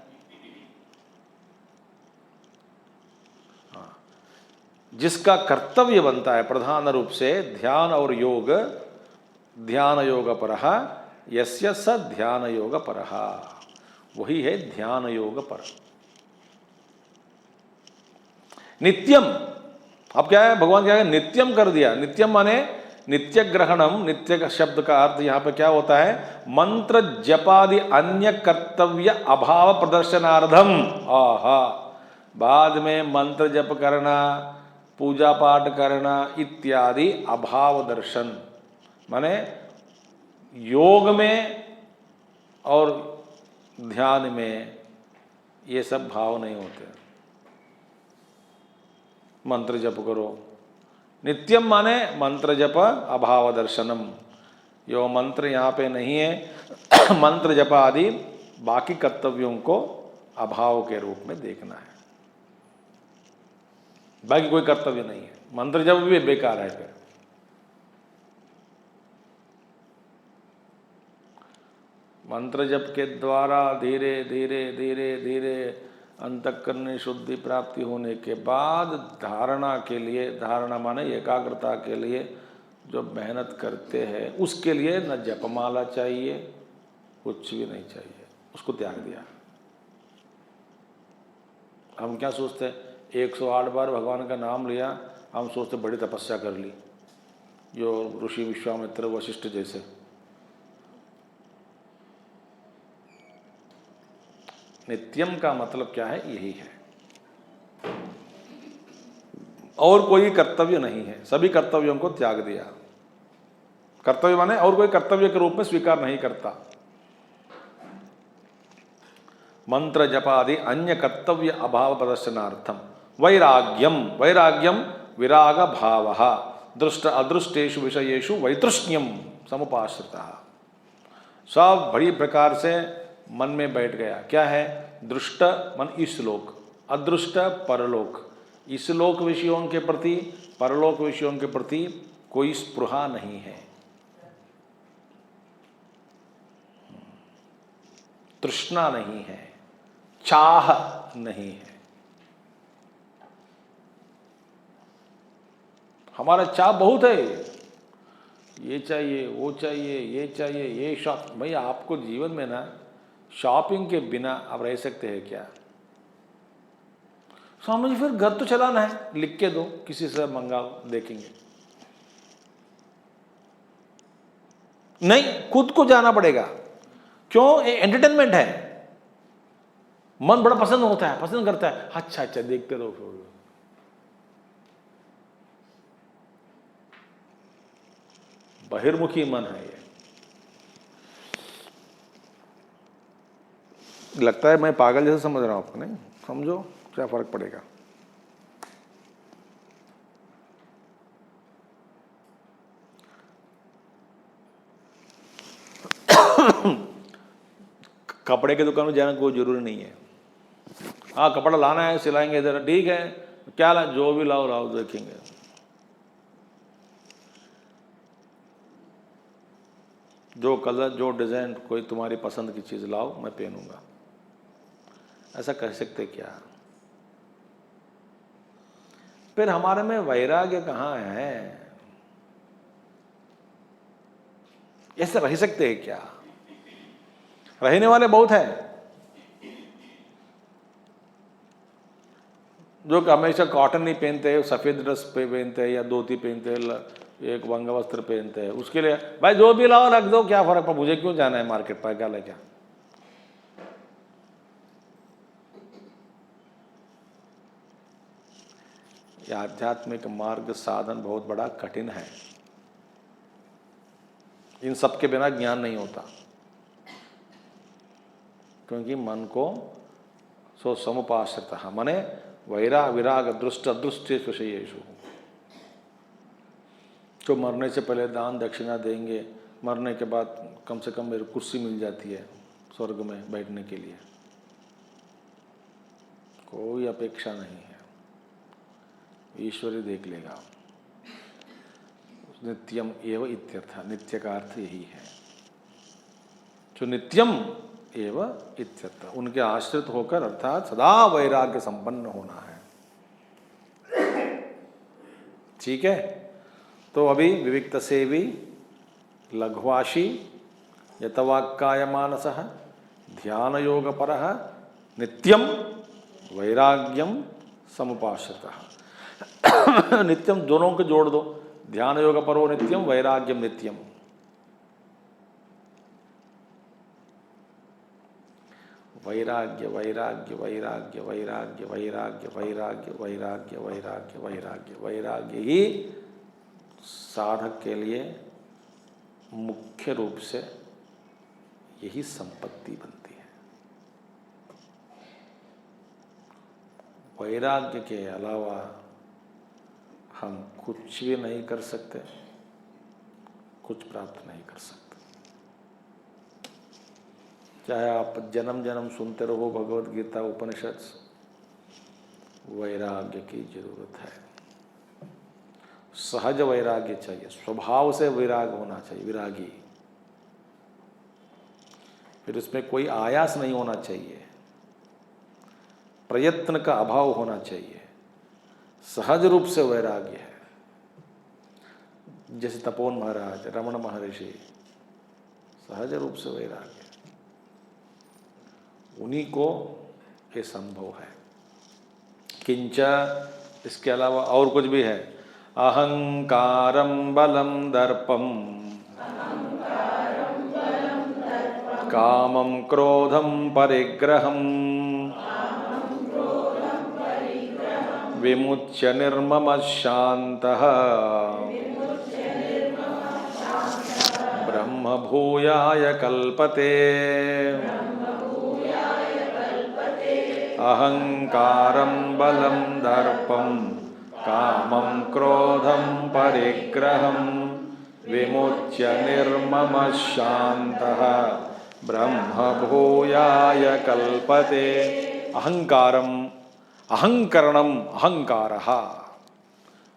S1: जिसका कर्तव्य बनता है प्रधान रूप से ध्यान और योग, ध्यान योग परः यस्य स ध्यान योग परः, वही है ध्यान योग पर। नित्यम, अब क्या है, भगवान क्या है, नित्यम कर दिया। नित्यम माने नित्य ग्रहणम, नित्य का शब्द का अर्थ यहां पे क्या होता है, मंत्र जपादि अन्य कर्तव्य अभाव प्रदर्शनार्थम। आहा, बाद में मंत्र जप करना, पूजा पाठ करना इत्यादि अभाव दर्शन, माने योग में और ध्यान में ये सब भाव नहीं होते। मंत्र जप करो, नित्यम माने मंत्र जप अभाव दर्शनम, यो मंत्र यहाँ पे नहीं है मंत्र जप आदि बाकी कर्तव्यों को अभाव के रूप में देखना है, बाकी कोई कर्तव्य नहीं है। मंत्र जप भी बेकार है फिर। मंत्र जप के द्वारा धीरे धीरे धीरे धीरे अंतःकरण शुद्धि प्राप्ति होने के बाद धारणा के लिए, धारणा माने एकाग्रता के लिए जो मेहनत करते हैं उसके लिए न जपमाला चाहिए, कुछ भी नहीं चाहिए, उसको त्याग दिया। हम क्या सोचते हैं, 108 बार भगवान का नाम लिया, हम सोचते बड़ी तपस्या कर ली, जो ऋषि विश्वामित्र वशिष्ठ जैसे। नित्यम का मतलब क्या है, यही है, और कोई कर्तव्य नहीं है, सभी कर्तव्यों को त्याग दिया। कर्तव्य माने और कोई कर्तव्य के रूप में स्वीकार नहीं करता। मंत्र जपादि अन्य कर्तव्य अभाव प्रदर्शनार्थम वैराग्यम, वैराग्यम विराग भाव, दृष्ट अदृष्टेषु विषयेषु वैतृष्ण्यम समुपाश्रितः। सब बड़ी प्रकार से मन में बैठ गया। क्या है, दृष्ट मन ईशलोक, अदृष्ट परलोक। ईशलोक विषयों के प्रति, परलोक विषयों के प्रति कोई स्पृहा नहीं है, तृष्णा नहीं है, चाह नहीं है। हमारा चाह बहुत है, ये चाहिए, वो चाहिए, ये चाहिए, ये शॉप। भाई आपको जीवन में ना शॉपिंग के बिना आप रह सकते हैं क्या? स्वामी जी फिर घर तो चलाना है, लिख के दो, किसी से मंगाओ, देखेंगे। नहीं, खुद को जाना पड़ेगा। क्यों? एंटरटेनमेंट है, मन बड़ा पसंद होता है, पसंद करता है, अच्छा अच्छा देखते रहो। बहिर्मुखी मन है ये। लगता है मैं पागल जैसे समझ रहा हूं आपको, नहीं समझो, क्या फर्क पड़ेगा। कपड़े की दुकान में जाना कोई जरूरी नहीं है। हाँ कपड़ा लाना है, सिलाएंगे इधर, ठीक है, क्या ला, जो भी लाओ लाओ, देखेंगे। जो कलर, जो डिजाइन, कोई तुम्हारी पसंद की चीज लाओ, मैं पहनूंगा। ऐसा कह सकते क्या? फिर हमारे में वैराग्य कहाँ है? ऐसे रह सकते हैं क्या? रहने वाले बहुत हैं जो हमेशा कॉटन नहीं पहनते, सफेद ड्रेस पहनते हैं या धोती पहनते हैं, एक वंगा वस्त्र पहनते हैं। उसके लिए भाई जो भी लाओ रख दो, क्या फर्क पड़ा, मुझे क्यों जाना है मार्केट पर, क्या क्या। यह आध्यात्मिक मार्ग साधन बहुत बड़ा कठिन है। इन सब के बिना ज्ञान नहीं होता, क्योंकि मन को सो समुपाश्रितः मने वैराग विराग दृष्ट अदृष्टेषु विषयेषु। जो मरने से पहले दान दक्षिणा देंगे, मरने के बाद कम से कम मेरी कुर्सी मिल जाती है स्वर्ग में बैठने के लिए, कोई अपेक्षा नहीं है, ईश्वर ही देख लेगा। नित्यम एव इत्यर्थ, नित्य का अर्थ यही है, जो नित्यम एव इत्यर्थ, उनके आश्रित होकर अर्थात सदा वैराग्य संपन्न होना है। ठीक है, तो अभी विविक्त सेवी, लघ्वाशी यतवाक्काय मानसः ध्यान योग परः नित्यम वैराग्यम समुपाश्रितः। नित्यम दोनों को जोड़ दो, ध्यान योग परो नित्यम वैराग्यम नित्यम। वैराग्य वैराग्य वैराग्य वैराग्य वैराग्य वैराग्य वैराग्य वैराग्य वैराग्य वैराग्य ही साधक के लिए मुख्य रूप से यही संपत्ति बनती है। वैराग्य के अलावा हम कुछ भी नहीं कर सकते, कुछ प्राप्त नहीं कर सकते। चाहे आप जन्म जन्म सुनते रहो भगवत गीता उपनिषद, वैराग्य की जरूरत है। सहज वैराग्य चाहिए, स्वभाव से वैराग होना चाहिए, विरागी। फिर उसमें कोई आयास नहीं होना चाहिए, प्रयत्न का अभाव होना चाहिए, सहज रूप से वैराग्य है। जैसे तपोवन महाराज, रमण महर्षि, सहज रूप से वैराग्य, उन्हीं को ये संभव है। किंच, इसके अलावा और कुछ भी है। अहंकारम बलम दर्पम कामम क्रोधम परिग्रहम विमुच्य निर्मम शांतः ब्रह्म भूयाय कल्पते। अहंकारं बलं दर्पं कामं क्रोधं परिग्रहं विमुच्य निर्ममः शान्तः ब्रह्म भूयाय कल्पते। अहंकारम, अहंकरणम, अहंकारः,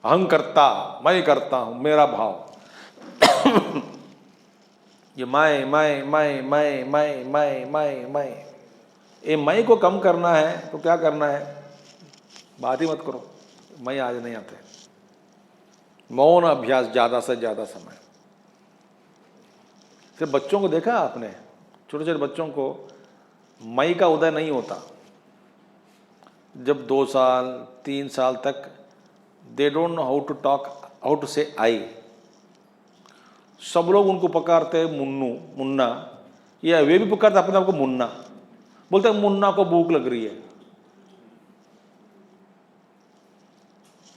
S1: अहंकर्ता, मैं करता हूँ, मेरा भाव। ये मैं ये मैं को कम करना है तो क्या करना है? बात ही मत करो, मैं आज नहीं आते। मौन अभ्यास ज़्यादा से ज़्यादा समय। सिर्फ बच्चों को देखा आपने, छोटे छोटे बच्चों को मैं का उदय नहीं होता। जब 2 साल 3 साल तक they don't know how to talk, how to say I. सब लोग उनको पुकारते मुन्नू, मुन्ना, या वे भी पुकारते अपने आप को मुन्ना। बोलते मुन्ना को भूख लग रही है।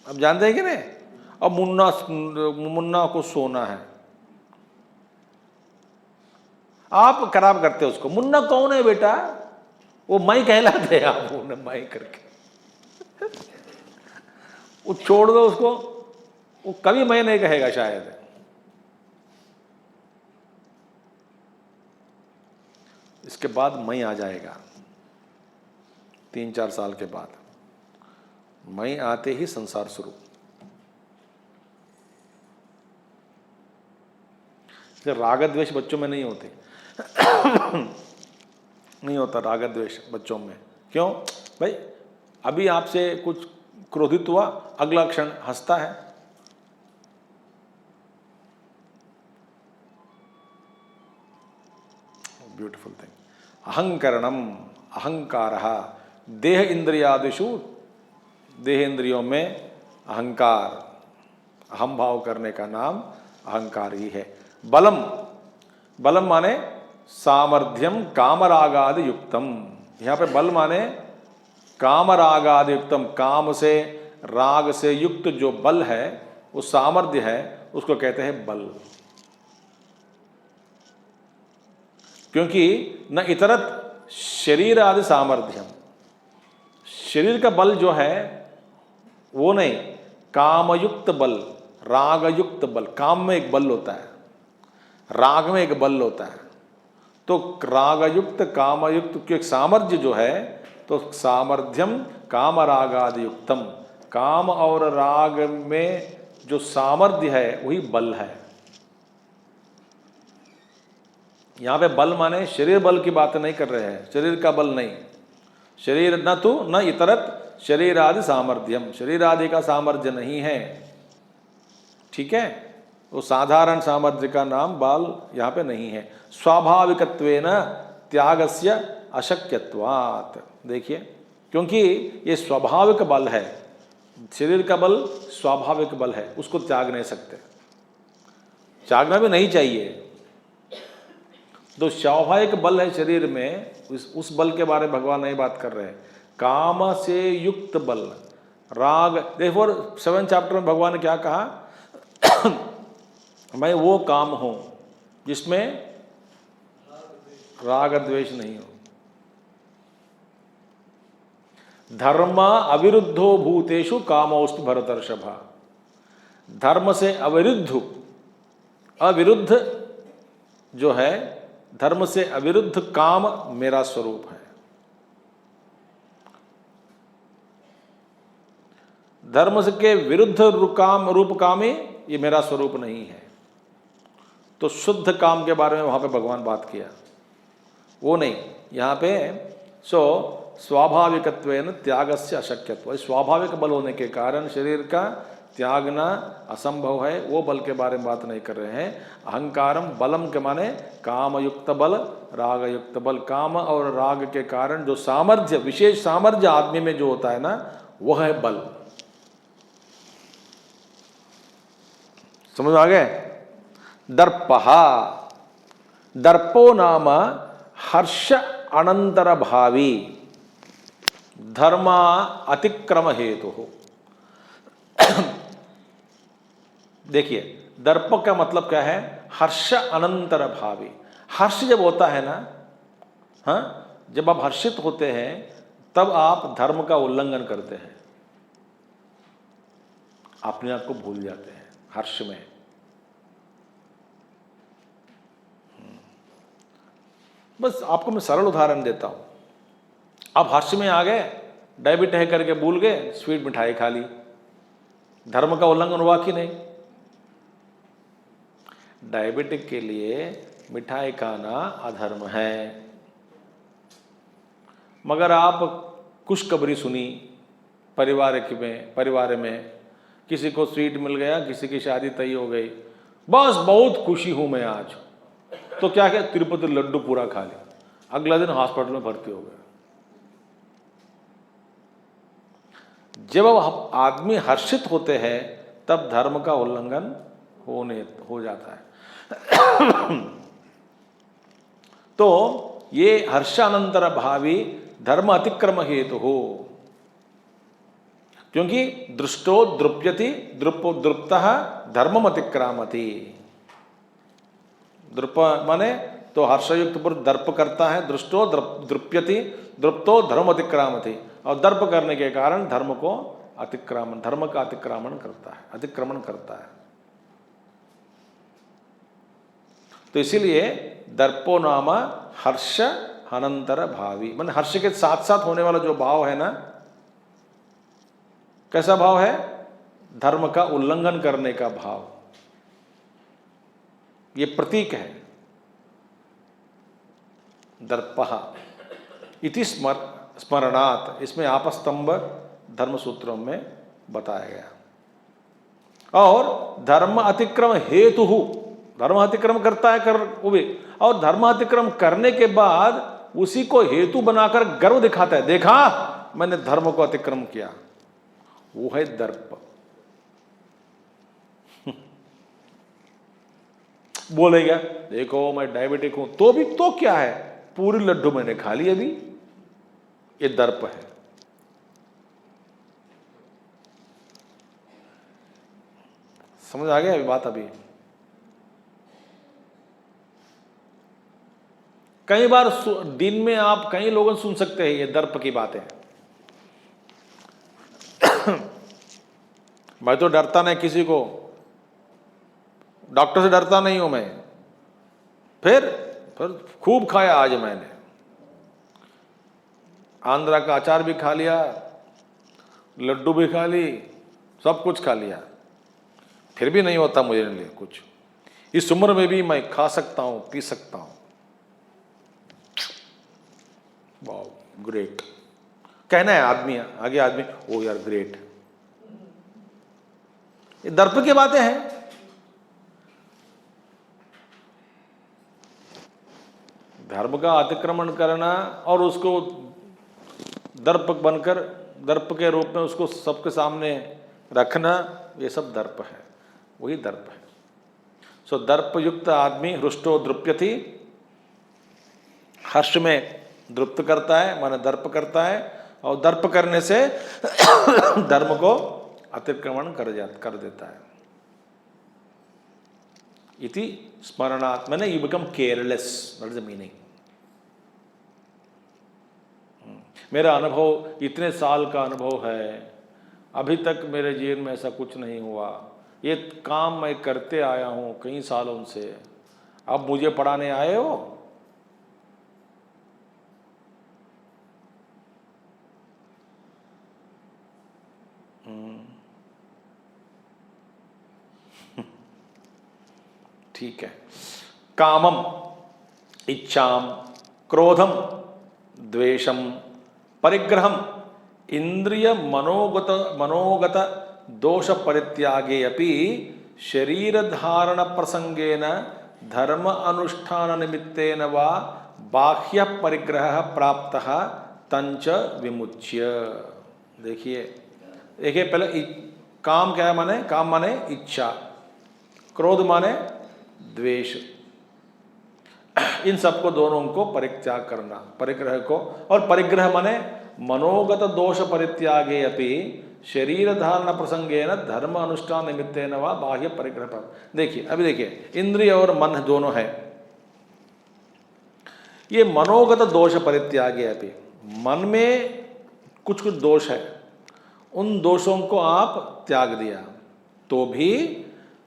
S1: अब जानते हैं कि नहीं? अब मुन्ना को सोना है। आप खराब करते हो उसको। मुन्ना कौन है बेटा? वो मैं कहलाते हैं आप, उन्हें मैं करके वो छोड़ दो उसको, वो कभी मैं नहीं कहेगा शायद। इसके बाद मैं आ जाएगा 3-4 साल के बाद। मैं आते ही संसार शुरू। राग द्वेष बच्चों में नहीं होते। नहीं होता राग द्वेष बच्चों में। क्यों भाई? अभी आपसे कुछ क्रोधित हुआ, अगला क्षण हंसता है। Beautiful thing. अहंकरणम, अहंकारः, देह इंद्रियादिषु, देह इंद्रियों में अहंकार, अहम भाव करने का नाम अहंकार ही है। बलम, बलम माने सामर्थ्यम कामरागादि युक्तम। यहाँ पे बल माने कामरागादि युक्तम, काम से राग से युक्त जो बल है, वो सामर्थ्य है, उसको कहते हैं बल। क्योंकि न इतरत शरीर आदि सामर्थ्यम, शरीर का बल जो है वो नहीं, कामयुक्त बल, रागयुक्त बल। काम में एक बल होता है, राग में एक बल होता है। तो रागयुक्त कामयुक्त की एक सामर्थ्य जो है, तो सामर्थ्यम काम रागादि युक्तम, काम और राग में जो सामर्थ्य है वही बल है। यहां पे बल माने शरीर बल की बात नहीं कर रहे हैं, शरीर का बल नहीं। शरीर न तो न इतरत शरीर आदि सामर्थ्यम, शरीर आदि का सामर्थ्य नहीं है। ठीक है? वो साधारण सामर्थ्य का नाम बल यहाँ पे नहीं है। स्वाभाविकत्वेन त्यागस्य अशक्यत्वात्। देखिए, क्योंकि ये स्वाभाविक बल है, शरीर का बल स्वाभाविक बल है, उसको त्याग नहीं सकते, त्यागना भी नहीं चाहिए। तो स्वाभाविक बल है शरीर में, उस बल के बारे में भगवान नहीं बात कर रहे हैं। काम से युक्त बल, राग। देखो 7 चैप्टर में भगवान ने क्या कहा? मैं वो काम हूं जिसमें राग द्वेष नहीं हो। धर्म अविरुद्धो भूतेषु कामोऽस्ति भरतर्षभा। धर्म से अविरुद्ध जो है, धर्म से अविरुद्ध काम मेरा स्वरूप है। धर्म के विरुद्ध रूप कामी ये मेरा स्वरूप नहीं है। तो शुद्ध काम के बारे में वहां पे भगवान बात किया, वो नहीं यहाँ पे। स्वाभाविकत्वेन त्यागस्य अशक्यत्व, स्वाभाविक बल होने के कारण शरीर का त्यागना असंभव है, वो बल के बारे में बात नहीं कर रहे हैं। अहंकारम बलम के माने कामयुक्त बल, रागयुक्त बल। काम और राग के कारण जो सामर्थ्य, विशेष सामर्थ्य आदमी में जो होता है ना, वह है बल। समझ आ गए? दर्पहा, दर्पो नाम हर्ष अनंतर भावी धर्म अतिक्रम हेतु हो। देखिए, दर्प का मतलब क्या है? हर्ष अनंतर भावी। हर्ष जब होता है ना, हाँ, जब आप हर्षित होते हैं तब आप धर्म का उल्लंघन करते हैं, अपने आप को भूल जाते हैं हर्ष में। बस आपको मैं सरल उदाहरण देता हूं। आप हर्ष में आ गए, डायबिट है करके भूल गए, स्वीट मिठाई खा ली, धर्म का उल्लंघन हुआ कि नहीं? डायबिटिक के लिए मिठाई खाना अधर्म है, मगर आप खुशखबरी सुनी परिवार में किसी को स्वीट मिल गया, किसी की शादी तय हो गई, बस बहुत खुशी हूं मैं आज, तो क्या क्या तिरुपति लड्डू पूरा खा लिया, अगला दिन हॉस्पिटल में भर्ती हो गया। जब आदमी हर्षित होते हैं तब धर्म का उल्लंघन हो जाता है। तो ये हर्षानंतर भावी धर्म अतिक्रम हेतु हो, क्योंकि दृष्टो द्रुप्यति, द्रुप्तः धर्मम अतिक्रामति। द्रुप माने तो हर्षयुक्त पुरुष दर्प करता है, दृष्टो द्रुप्यति, द्रुप्तो धर्म अतिक्रामति, और दर्प करने के कारण धर्म का अतिक्रमण करता है। तो इसीलिए दर्पो नाम हर्ष अनंतर भावी, माने हर्ष के साथ साथ होने वाला जो भाव है ना, कैसा भाव है? धर्म का उल्लंघन करने का भाव। ये प्रतीक है दर्पः इति स्मरणात्। इसमें आपस्तंभ धर्म सूत्रों में बताया गया। और धर्म अतिक्रम हेतु, धर्म अतिक्रम करता है वो भी, और धर्म अतिक्रम करने के बाद उसी को हेतु बनाकर गर्व दिखाता है, देखा मैंने धर्म को अतिक्रम किया, वो है दर्प। बोलेगा देखो मैं डायबिटिक हूं, तो भी तो क्या है, पूरी लड्डू मैंने खा ली अभी, ये दर्प है। समझ आ गया अभी बात? अभी कई बार दिन में आप कई लोगों सुन सकते हैं ये दर्प की बातें। मैं तो डरता नहीं किसी को, डॉक्टर से डरता नहीं हूं मैं, फिर खूब खाया आज मैंने, आंध्रा का अचार भी खा लिया, लड्डू भी खा ली, सब कुछ खा लिया, फिर भी नहीं होता मुझे लिए कुछ। इस उम्र में भी मैं खा सकता हूं, पी सकता हूं, वाह ग्रेट कहना है आदमी, आगे आदमी ओ यार ग्रेट। ये दर्प की बातें हैं। धर्म का अतिक्रमण करना और उसको दर्प बनकर, दर्प के रूप में उसको सबके सामने रखना, ये सब दर्प है, वही दर्प है। सो दर्प युक्त आदमी हृष्टो द्रुप्यति, हर्ष में द्रुप्त करता है, माने दर्प करता है, और दर्प करने से धर्म को अतिक्रमण कर देता है। इति स्मरणात्, मैंने you become careless, that is the meaning. मेरा अनुभव इतने साल का अनुभव है, अभी तक मेरे जीवन में ऐसा कुछ नहीं हुआ, ये काम मैं करते आया हूँ कई सालों से, अब मुझे पढ़ाने आए हो? ठीक है। कामम, इच्छाम, क्रोधम, द्वेषम, परिग्रहम, इंद्रिय मनोगत दोष परित्यागे अपि शरीर धारण प्रसंगेन धर्म अनुष्ठान निमित्तेन वा बाह्य परिग्रह प्राप्तः तंच विमुच्य। देखिए पहले काम क्या है, माने काम माने इच्छा, क्रोध माने द्वेष, इन सबको दोनों को परित्याग करना, परिग्रह को, और परिग्रह माने मनोगत दोष परित्यागे अपि शरीर धारण प्रसंगेन धर्म अनुष्ठान निमित्तेन वा बाह्य परिग्रह प्राप्त। देखिए अभी देखिए, इंद्रिय और मन दोनों है, ये मनोगत दोष परित्यागे अपि, मन में कुछ कुछ दोष है, उन दोषों को आप त्याग दिया तो भी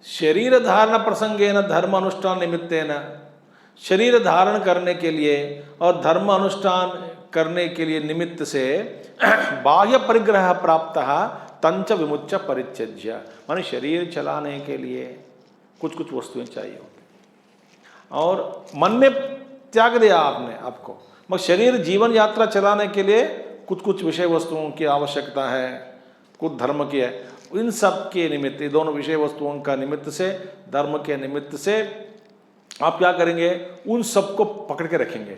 S1: शरीर धारण प्रसंगेन धर्म अनुष्ठान निमित्तेन, शरीर धारण करने के लिए और धर्म अनुष्ठान करने के लिए निमित्त से बाह्य परिग्रह प्राप्त तंच विमुच्य परित्यज्य, माने शरीर चलाने के लिए कुछ कुछ वस्तुएं चाहिए होती, और मन में त्याग दिया आपने आपको, मगर शरीर जीवन यात्रा चलाने के लिए कुछ कुछ विषय वस्तुओं की आवश्यकता है, कुछ धर्म की है, इन सब के निमित्त, दोनों विषय वस्तुओं का निमित्त से, धर्म के निमित्त से आप क्या करेंगे, उन सबको पकड़ के रखेंगे,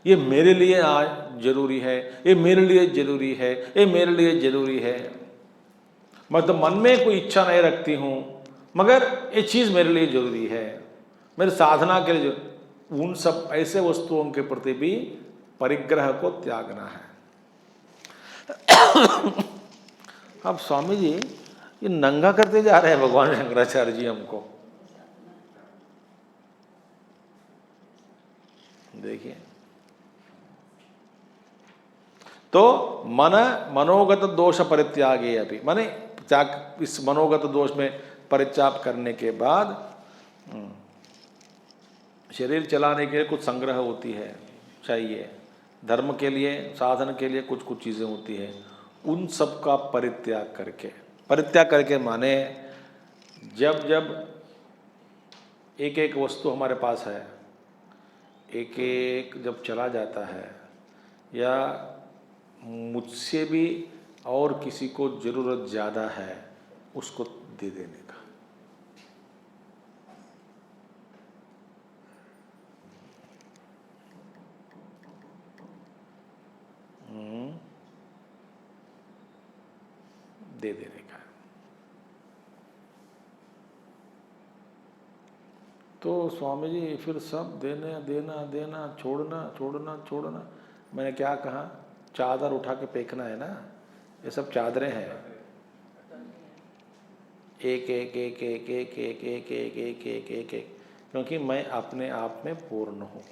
S1: ये मेरे लिए आज जरूरी है, ये मेरे लिए जरूरी है, ये मेरे लिए जरूरी है। मतलब मन में कोई इच्छा नहीं रखती हूँ, मगर ये चीज़ मेरे लिए जरूरी है, मेरे साधना के लिए, उन सब ऐसे वस्तुओं के प्रति भी परिग्रह को त्यागना है। अब स्वामी जी ये नंगा करते जा रहे हैं भगवान शंकराचार्य जी हमको, देखिए। तो मन मनोगत दोष परित्यागे अभी, माने त्याग, इस मनोगत दोष में परित्याग करने के बाद शरीर चलाने के लिए कुछ संग्रह होती है, चाहिए, धर्म के लिए, साधन के लिए कुछ कुछ चीज़ें होती है, उन सब का परित्याग करके, परित्याग करके माने जब जब एक एक वस्तु हमारे पास है, एक एक जब चला जाता है, या मुझसे भी और किसी को ज़रूरत ज़्यादा है, उसको दे देने का। दे देने का। तो स्वामी जी फिर सब देना देना देना, छोड़ना छोड़ना छोड़ना, मैंने क्या कहा, चादर उठा के फेंकना है ना, ये सब चादरें हैं, एक एक एक एक एक एक एक एक एक एक एक एक, क्योंकि मैं अपने आप में पूर्ण हूँ।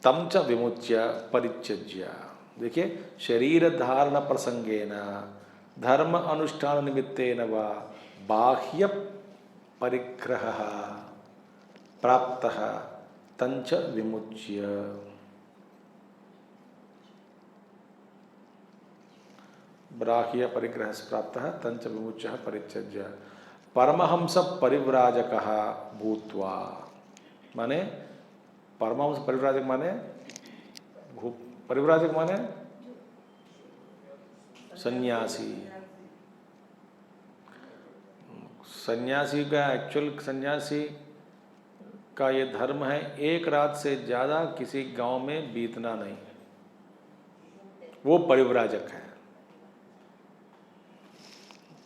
S1: तम च विमुच्य परित्यज्य, देखिए, शरीर धारण प्रसंगेन धर्म अनुष्ठान निमित्तेन वा बाह्य परिग्रह प्राप्तः तंच विमुच्य। बाह्य परिग्रह प्राप्तः तंच विमुच्य परित्यज्य परमहंस परिव्राजकः भूत्वा, माने परमहंस परिव्राजक माने, परिव्राजक माने सन्यासी, सन्यासी का एक्चुअल सन्यासी का ये धर्म है, एक रात से ज़्यादा किसी गांव में बीतना नहीं, वो परिव्राजक है।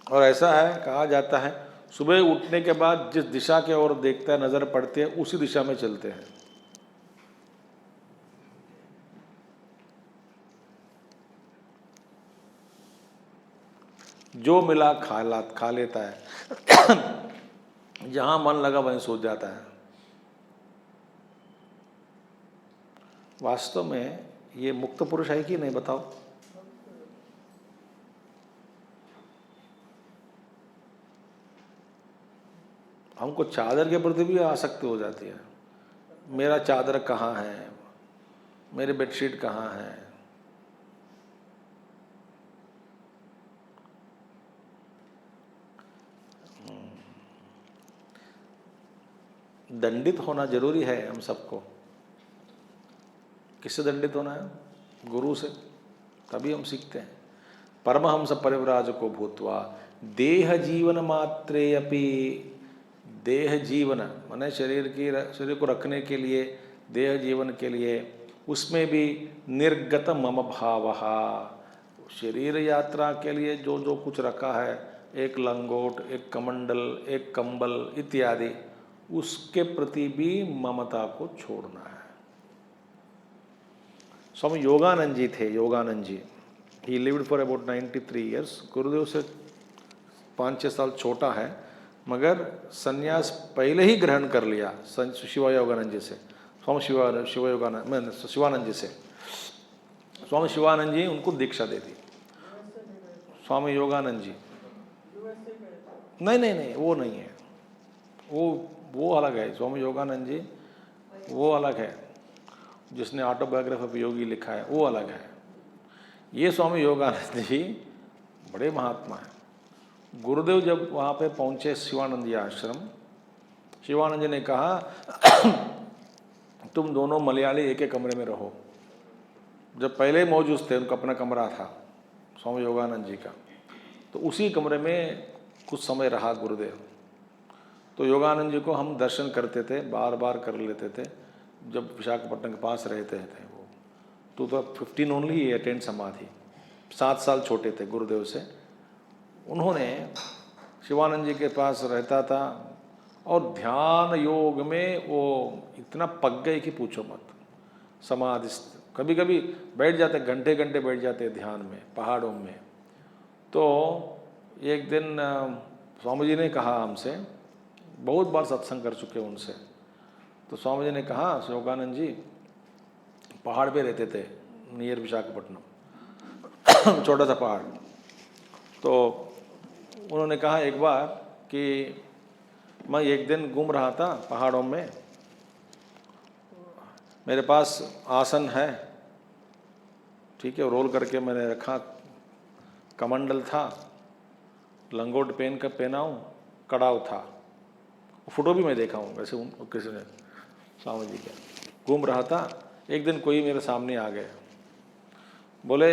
S1: और ऐसा है, कहा जाता है सुबह उठने के बाद जिस दिशा के ओर देखता है, नज़र पड़ती है, उसी दिशा में चलते हैं। जो मिला खा लेता है जहां मन लगा वहीं सो जाता है। वास्तव में ये मुक्त पुरुष है कि नहीं, बताओ? हमको चादर के प्रति भी आसक्ति हो जाती है। मेरा चादर कहाँ है, मेरी बेडशीट कहाँ है। दंडित होना जरूरी है हम सबको। किससे दंडित होना है? गुरु से, तभी हम सीखते हैं। परमहंस परिव्राजको भूत्वा देह जीवन मात्रे अपि, देह जीवन माने शरीर को रखने के लिए, देह जीवन के लिए, उसमें भी निर्गत मम भावः, शरीर यात्रा के लिए जो जो कुछ रखा है, एक लंगोट, एक कमंडल, एक कंबल इत्यादि, उसके प्रति भी ममता को छोड़ना है। स्वामी योगानंद जी थे, Yogananda ji, he lived for about 93 years. Gurudev से 5-6 साल छोटा है, मगर संन्यास पहले ही ग्रहण कर लिया शिवानंद जी से, स्वामी शिवानंद जी से। स्वामी शिवानंद जी उनको दीक्षा दे दी। स्वामी योगानंद जी नहीं, वो नहीं है, वो अलग है। स्वामी योगानंद जी वो अलग है, जिसने ऑटोबायोग्राफी ऑफ योगी लिखा है, वो अलग है। ये स्वामी योगानंद जी बड़े महात्मा हैं। गुरुदेव जब वहाँ पे पहुँचे शिवानंद जी आश्रम, शिवानंद जी ने कहा तुम दोनों मलयाली एक एक कमरे में रहो। जब पहले मौजूद थे, उनका अपना कमरा था स्वामी योगानंद जी का, तो उसी कमरे में कुछ समय रहा गुरुदेव। तो योगानंद जी को हम दर्शन करते थे, बार बार कर लेते थे। जब विशाखापट्टनम के पास रहते थे वो, 2015 ओनली ही अटेंड समाधि, 7 साल छोटे थे गुरुदेव से। उन्होंने शिवानंद जी के पास रहता था और ध्यान योग में वो इतना पक गए कि पूछो मत। समाधि कभी कभी बैठ जाते, घंटे घंटे बैठ जाते ध्यान में पहाड़ों में। तो एक दिन स्वामी जी ने कहा हमसे, बहुत बार सत्संग कर चुके उनसे, तो स्वामी जी ने कहा योगानंद जी पहाड़ पे रहते थे नियर विशाखापट्टनम छोटा सा पहाड़। तो उन्होंने कहा एक बार कि मैं एक दिन घूम रहा था पहाड़ों में, मेरे पास आसन है, ठीक है, रोल करके मैंने रखा, कमंडल था, लंगोट पहना हूँ, कड़ाव था, फोटो भी मैं देखा हूँ वैसे उनको किसी ने, स्वामी जी का। घूम रहा था, एक दिन कोई मेरे सामने आ गए, बोले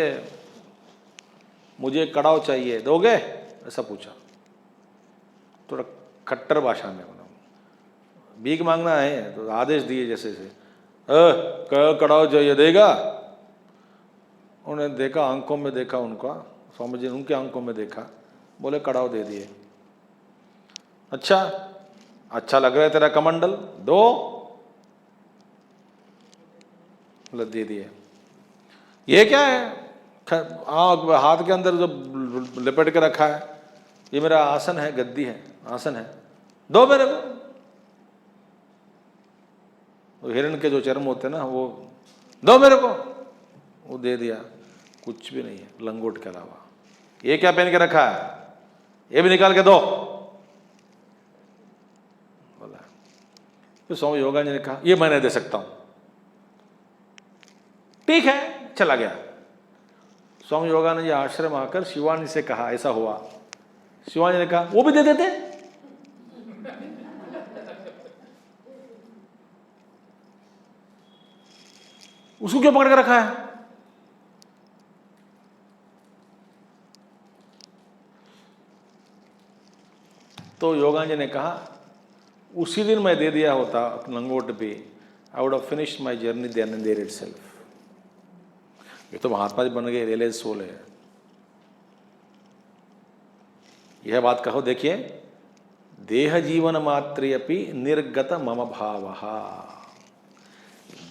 S1: मुझे कड़ाव चाहिए, दोगे? ऐसा पूछा, थोड़ा खट्टर भाषा में, भीख मांगना है तो आदेश दिए जैसे से, कड़ाव चाहिए, देगा? उन्होंने देखा, आंखों में देखा उनका, स्वामी जी ने उनके आंखों में देखा, बोले कड़ाव दे दिए। अच्छा लग रहा है तेरा कमंडल, दो? दे दिए। ये क्या है? हाथ के अंदर जो लिपट के रखा है, ये मेरा आसन है, गद्दी है, आसन है, दो मेरे को। वो हिरण के जो चर्म होते हैं ना, वो दो मेरे को, वो दे दिया। कुछ भी नहीं है लंगोट के अलावा। ये क्या पहन के रखा है? ये भी निकाल के दो, बोला। फिर स्वामी योगानंद जी ने कहा ये मैं नहीं दे सकता हूं। ठीक है, चला गया। स्वामी योगानंद जी आश्रम आकर शिवानंद से कहा ऐसा हुआ। शिवानंद ने कहा वो भी दे देते। उसको क्यों पकड़ के रखा है? तो योगानंद जी ने कहा उसी दिन मैं दे दिया होता लंगोट पे, I would have finished my journey then and there itself. ये तो महात्मा जी बन गए, रियलाइज सोल है। यह बात कहो, देखिए, देह जीवन मात्रे अपि निर्गत मम भावः।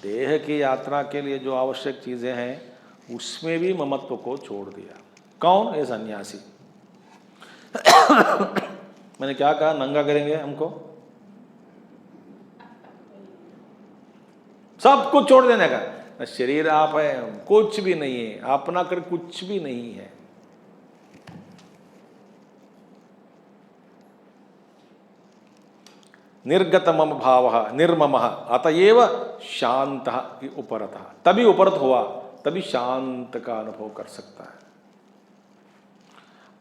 S1: देह की यात्रा के लिए जो आवश्यक चीजें हैं उसमें भी ममत्व को छोड़ दिया। कौन? ये सन्यासी। मैंने क्या कहा? नंगा करेंगे हमको, सब कुछ छोड़ देने का। शरीर आप है, कुछ भी नहीं है, अपना कर कुछ भी नहीं है। निर्गत मम भाव निर्मम अतएव शांत उपरत। तभी उपरत हुआ, तभी शांत का अनुभव कर सकता है।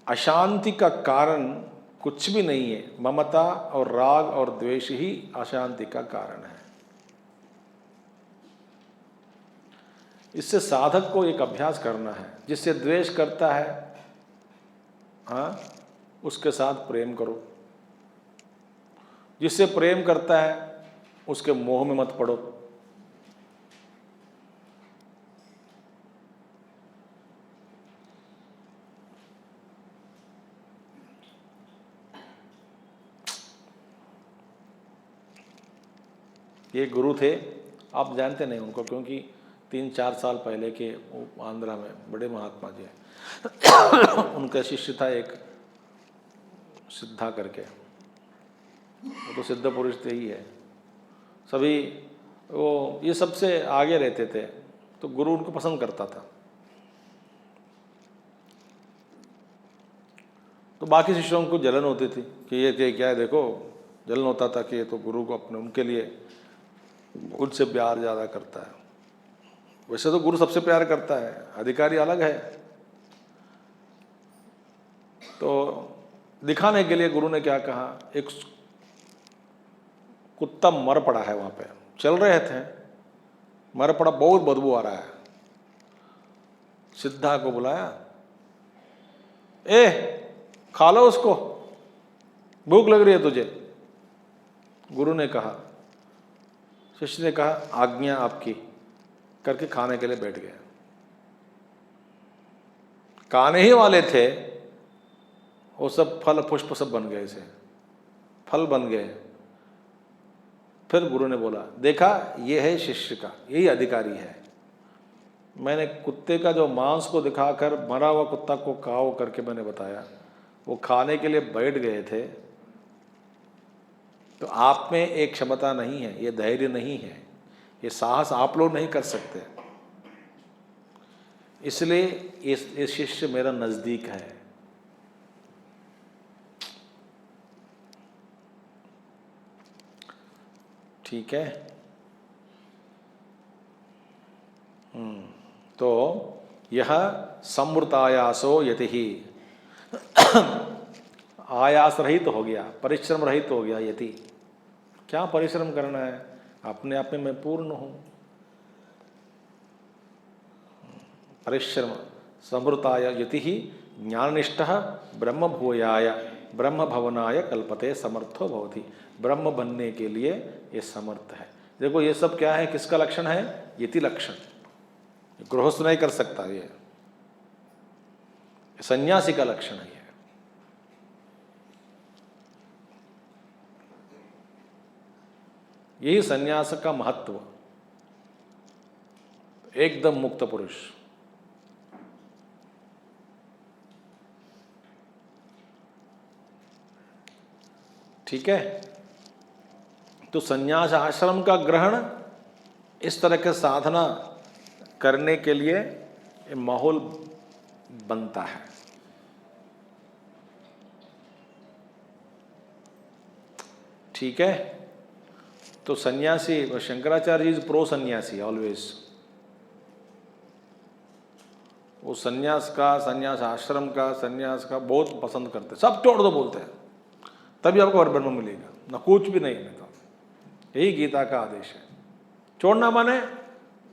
S1: अशांति का कारण कुछ भी नहीं है, ममता और राग और द्वेष ही अशांति का कारण है। इससे साधक को एक अभ्यास करना है। जिससे द्वेष करता है, हाँ, उसके साथ प्रेम करो। जिससे प्रेम करता है उसके मोह में मत पड़ो। ये गुरु थे, आप जानते नहीं उनको, क्योंकि 3-4 साल पहले के आंध्रा में बड़े महात्मा जी हैं। उनका शिष्य था एक सिद्धा करके, वो तो सिद्ध पुरुष थे ही है। सभी वो ये सबसे आगे रहते थे, तो गुरु उनको पसंद करता था। तो बाकी शिष्यों को जलन होती थी कि ये क्या है, देखो जलन होता था कि ये तो गुरु को अपने उनके लिए उनसे प्यार ज़्यादा करता है। वैसे तो गुरु सबसे प्यार करता है, अधिकारी अलग है। तो दिखाने के लिए गुरु ने क्या कहा, एक कुत्ता मर पड़ा है वहां पे, चल रहे थे, मर पड़ा, बहुत बदबू आ रहा है। सिद्धा को बुलाया, खा लो उसको, भूख लग रही है तुझे। गुरु ने कहा, शिष्य ने कहा आज्ञा आपकी, करके खाने के लिए बैठ गए। खाने ही वाले थे, वो सब फल पुष्प सब बन गए, से फल बन गए। फिर गुरु ने बोला, देखा ये है शिष्य का, यही अधिकारी है। मैंने कुत्ते का जो मांस को दिखाकर मरा हुआ कुत्ता को खाओ करके मैंने बताया, वो खाने के लिए बैठ गए थे। तो आप में एक क्षमता नहीं है, ये धैर्य नहीं है, ये साहस आप लोग नहीं कर सकते। इसलिए ये शिष्य मेरा नजदीक है। ठीक है। तो यह समृतायासो यति ही, आयास रहित हो गया, परिश्रम रहित हो गया। यति क्या परिश्रम करना है, अपने आप में मैं पूर्ण हूं। परिश्रम समृताय यति ही ज्ञाननिष्ठः ब्रह्म भूयाय ब्रह्म भवनाय कल्पते समर्थो भवति। ब्रह्म बनने के लिए ये समर्थ है। देखो ये सब क्या है, किसका लक्षण है? यति लक्षण। गृहस्थ नहीं कर सकता, ये सन्यासी का लक्षण है। यही सन्यास का महत्व, एकदम मुक्त पुरुष। ठीक है। तो सन्यास आश्रम का ग्रहण इस तरह के साधना करने के लिए माहौल बनता है। ठीक है। तो सन्यासी, शंकराचार्य इज प्रो सन्यासी ऑलवेज। वो सन्यास का, सन्यास आश्रम का, सन्यास का बहुत पसंद करते, सब छोड़ दो बोलते हैं, तभी आपको और ब्रह्म मिलेगा, ना कुछ भी नहीं मिलता। यही गीता का आदेश है। छोड़ना माने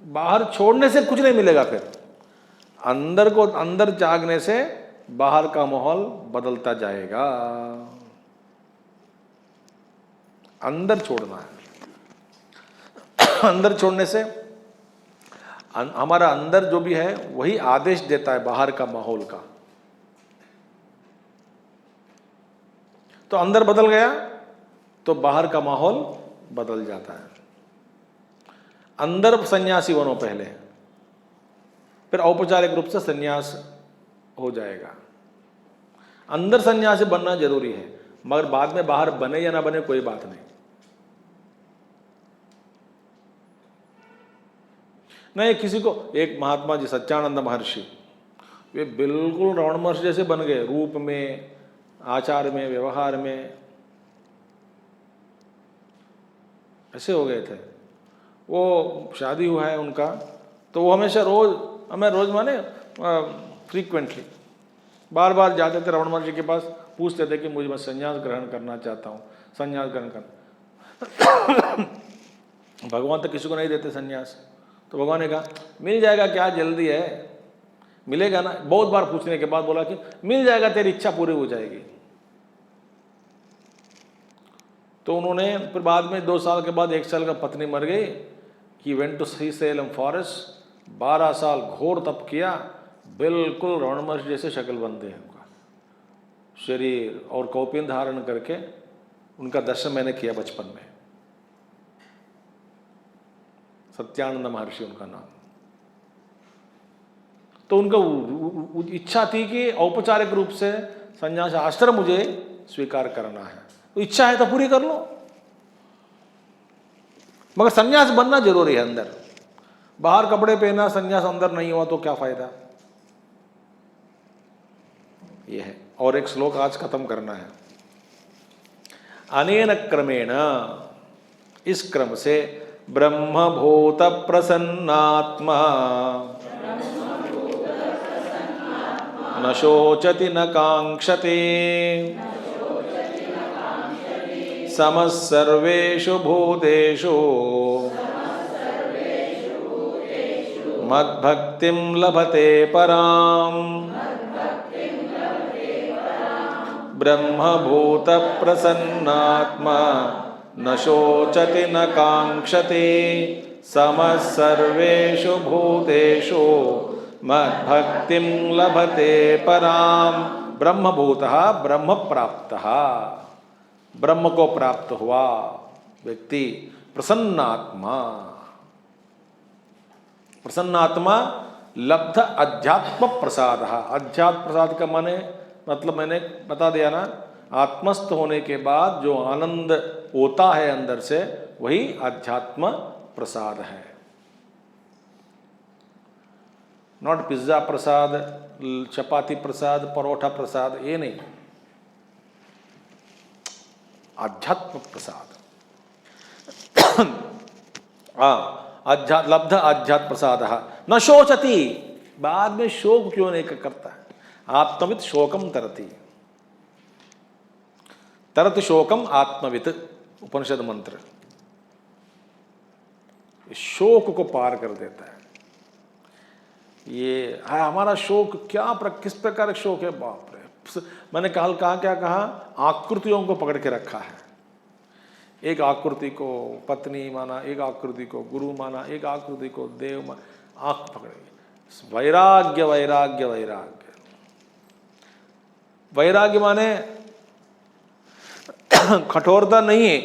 S1: बाहर छोड़ने से कुछ नहीं मिलेगा, फिर अंदर को अंदर जागने से बाहर का माहौल बदलता जाएगा। अंदर छोड़ना है। अंदर छोड़ने से हमारा अंदर जो भी है वही आदेश देता है बाहर का माहौल का। तो अंदर बदल गया तो बाहर का माहौल बदल जाता है। अंदर सन्यासी बनो पहले, फिर औपचारिक रूप से सन्यास हो जाएगा। अंदर सन्यासी बनना जरूरी है, मगर बाद में बाहर बने या ना बने कोई बात नहीं। नहीं, किसी को एक महात्मा जी सच्चानंद महर्षि, वे बिल्कुल रमण महर्षि जैसे बन गए, रूप में, आचार में, व्यवहार में, ऐसे हो गए थे। वो शादी हुआ है उनका, तो वो हमेशा रोज माने फ्रीक्वेंटली बार बार जाते थे रमण महर्षि के पास, पूछते थे कि मुझे मैं संन्यास ग्रहण करना चाहता हूँ, संन्यास ग्रहण करना। भगवान तो किसी को नहीं देते संन्यास, तो भगवान ने कहा मिल जाएगा, क्या जल्दी है, मिलेगा ना। बहुत बार पूछने के बाद बोला कि मिल जाएगा, तेरी इच्छा पूरी हो जाएगी। तो उन्होंने फिर बाद में 2 साल के बाद 1 साल का पत्नी मर गई। He went to Srisailam forest, 12 साल घोर तप किया, बिल्कुल रमण महर्षि जैसे शक्ल बनते हैं उनका शरीर, और कौपीन धारण करके उनका दर्शन मैंने किया बचपन में। सत्यानंद महर्षि उनका नाम। तो उनका इच्छा थी कि औपचारिक रूप से संन्यास आश्रम मुझे स्वीकार करना है, तो इच्छा है तो पूरी कर लो, मगर संन्यास बनना जरूरी है अंदर। बाहर कपड़े पहना, संन्यास अंदर नहीं हुआ तो क्या फायदा। ये है। और एक श्लोक आज खत्म करना है। अनेन क्रमेण, इस क्रम से, ब्रह्मभूत प्रसन्नात्मा न शोचति न कांक्षते समः सर्वेषु भूतेषु मद्भक्तिं लभते पराम्। ब्रह्मभूत प्रसन्नात्मा न शोचति न कांक्षते समः सर्वेषु भूतेषु मद्भक्तिं लभते पराम्। ब्रह्मभूतः, ब्रह्म प्राप्तः, ब्रह्म को प्राप्त हुआ व्यक्ति प्रसन्नात्मा। प्रसन्नात्मा लब्ध अध्यात्म प्रसाद। अध्यात्म प्रसाद का माने मतलब मैंने बता दिया ना, आत्मस्थ होने के बाद जो आनंद होता है अंदर से, वही अध्यात्म प्रसाद है। नॉट पिज्जा प्रसाद, चपाती प्रसाद, परोठा प्रसाद, ये नहीं, आध्यात्म प्रसाद। लब्ध आध्यात्म प्रसाद न शोचति, बाद में शोक क्यों नहीं करता है। आत्मवित शोकम तरति, तरत शोकम आत्मवित, उपनिषद मंत्र। शोक को पार कर देता है। ये हमारा शोक किस प्रकार का शोक है, बाप रे। मैंने कहा क्या कहा, आकृतियों को पकड़ के रखा है। एक आकृति को पत्नी माना, एक आकृति को गुरु माना, एक आकृति को देव माना, आंख पकड़े। वैराग्य वैराग्य वैराग्य। वैराग्य माने कठोरता नहीं है।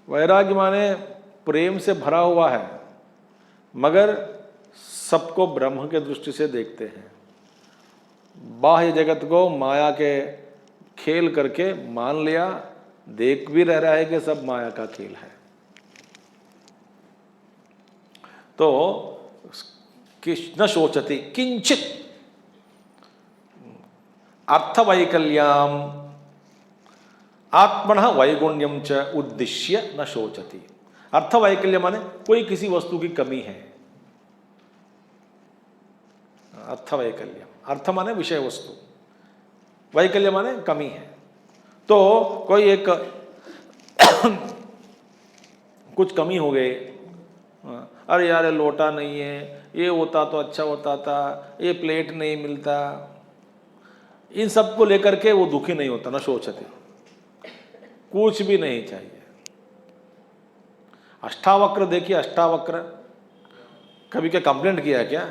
S1: वैराग्य माने प्रेम से भरा हुआ है, मगर सबको ब्रह्म के दृष्टि से देखते हैं। बाह्य जगत को माया के खेल करके मान लिया, देख भी रह रहा है कि सब माया का खेल है। तो न शोचति किंचित अर्थवैकल्याम आत्मनः वैगुण्यम च उद्दिश्य न शोचति। अर्थवैकल्य माने कोई किसी वस्तु की कमी है। अर्थवैकल्य, अर्थ माने विषय वस्तु, वैकल्य माने कमी है। तो कोई एक कुछ कमी हो गई, अरे यार ये लोटा नहीं है, ये होता तो अच्छा होता था, ये प्लेट नहीं मिलता, इन सब को लेकर के वो दुखी नहीं होता, न सोचते। कुछ भी नहीं चाहिए। अष्टावक्र देखिए, अष्टावक्र कभी क्या कंप्लेंट किया क्या?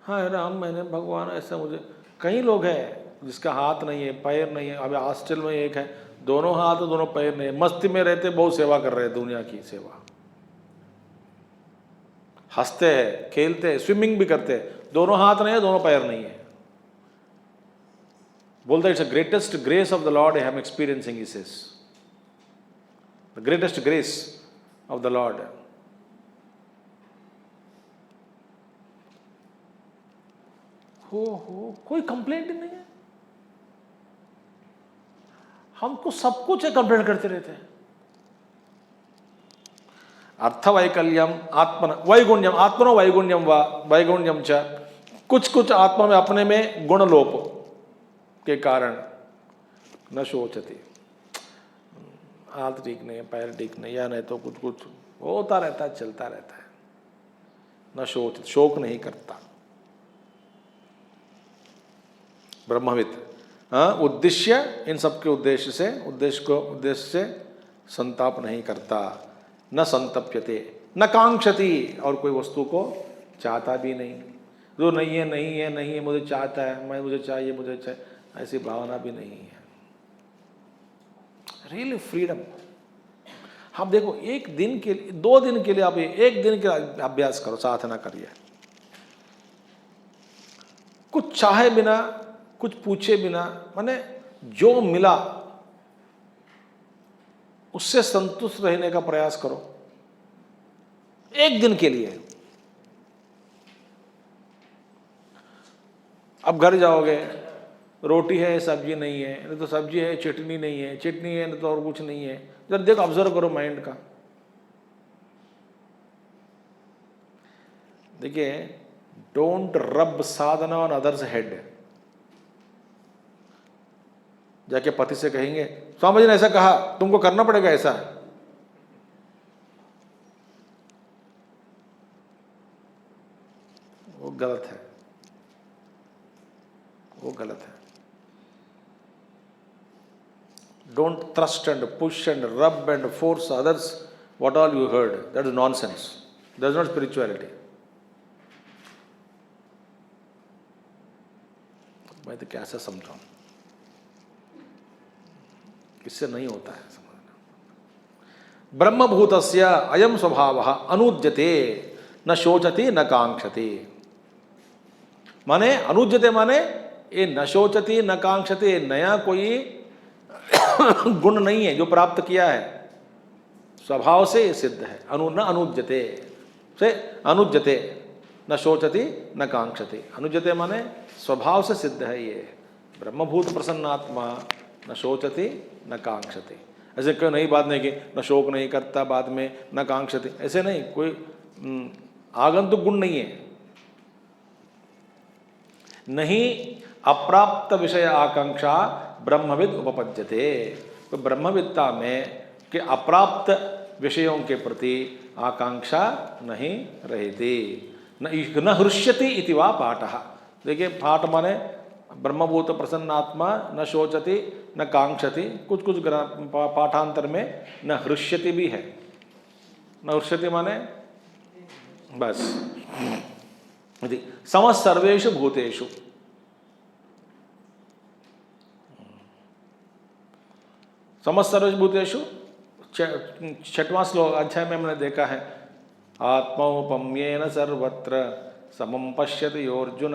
S1: हाँ राम, मैंने भगवान ऐसा, मुझे कई लोग हैं जिसका हाथ नहीं है, पैर नहीं है। अभी हॉस्टल में एक है, दोनों हाथ और दोनों पैर नहीं है, मस्ती में रहते, बहुत सेवा कर रहे हैं, दुनिया की सेवा, हंसते हैं, खेलते हैं, स्विमिंग भी करते हैं, दोनों हाथ नहीं है, दोनों पैर नहीं है। बोलता है it's the greatest grace of the Lord I am experiencing, he says the greatest grace of the Lord. हो कोई कंप्लेंट ही नहीं है। हमको सब कुछ है, कंप्लेंट करते रहते हैं। अर्थवैकल्यम आत्मन वैगुण्यम, आत्मनो वैगुण्यम व वैगुण्यम च, कुछ कुछ आत्मा में अपने में गुण लोप के कारण न शोचती, हाथ ठीक नहीं है, पैर ठीक नहीं, या नहीं तो कुछ कुछ होता रहता है, चलता रहता है, न शोच, शोक नहीं करता। ब्रह्मविद उद्देश्य, इन सबके उद्देश्य से संताप नहीं करता, न संतप्यते न कांक्षति, और कोई वस्तु को चाहता भी नहीं। जो नहीं है नहीं है नहीं है, मुझे चाहता है, मैं मुझे चाहिए मुझे चाहिए, ऐसी भावना भी नहीं है। Really freedom. आप देखो, एक दिन के लिए, 2 दिन के लिए, आप एक दिन के अभ्यास करो, साधना करिए, कुछ चाहे बिना, कुछ पूछे बिना, माने जो मिला उससे संतुष्ट रहने का प्रयास करो, एक दिन के लिए। अब घर जाओगे, रोटी है सब्जी नहीं है, नहीं तो सब्जी है चटनी नहीं है, चटनी है नहीं तो और कुछ नहीं है, जरा देखो, ऑब्जर्व करो माइंड का। देखिए, डोंट रब साधना ऑन अदर्स हेड। जाके पति से कहेंगे स्वामी जी ने ऐसा कहा, तुमको करना पड़ेगा ऐसा, वो गलत है, वो गलत है। Don't thrust and push and रब and force others what all you heard, that is nonsense, that is not spirituality. मैं तो कैसे समझाऊं, इससे नहीं होता है समझना। ब्रह्मभूतस्य अयम स्वभावः अनुज्यते न शोचति न कांक्षति। माने अनुज्यते माने ये न शोचति न कांक्षति, नया कोई गुण नहीं है जो प्राप्त किया है, स्वभाव से ये सिद्ध है। न अनुज्यते से अनुज्यते, न शोचति न कांक्षति, अनुज्यते माने स्वभाव से सिद्ध है ये। ब्रह्मभूत प्रसन्नात्मा न शोचति न कांक्षति। ऐसे कोई नई बात नहीं कि न शोक नहीं करता बाद में, न कांक्षति, ऐसे नहीं, कोई आगंतुक गुण नहीं है। नहीं अप्राप्त विषय आकांक्षा ब्रह्मविद उपपद्यते। तो ब्रह्मविद्ता में कि अप्राप्त विषयों के प्रति आकांक्षा नहीं रहती। न हृष्यति इति वा पाठः। देखिए, पाठ माने ब्रह्मभूत प्रसन्नात्मा न शोचति न कांक्षति, कुछ कुछ पाठांतर में न हृष्यति भी है। न हृष्यति माने बस समस्त सर्वेषु भूतेषु। समस्त सर्वेषु भूतेषु 6वां श्लोक अध्याय में हमने देखा है, आत्मौपम्येन सर्वत्र समं पश्यति योऽर्जुन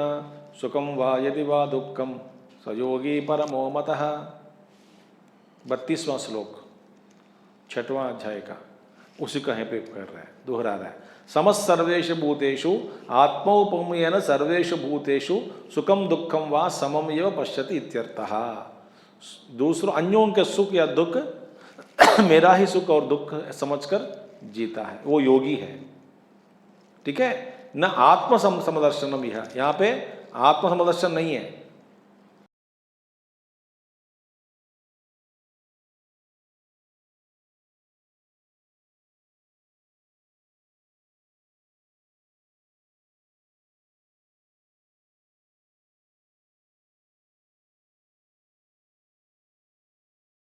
S1: सुखम वा यदि वा दुःखम स योगी परमो मतः। 32वां श्लोक 6वां अध्याय का, उसी कहीं पे कर रहा है, दोहरा रहा है। समस्त सर्वेषु भूतेषु आत्मौपम्येन सर्वेषु भूतेषु सुखम दुःखम वा समम एव पश्यति इत्यर्थः। दूसरों अन्यों के सुख या दुख मेरा ही सुख और दुख समझकर जीता है, वो योगी है। ठीक है, न आत्म समदर्शनम, यहाँ पे आत्म समदर्शन नहीं है,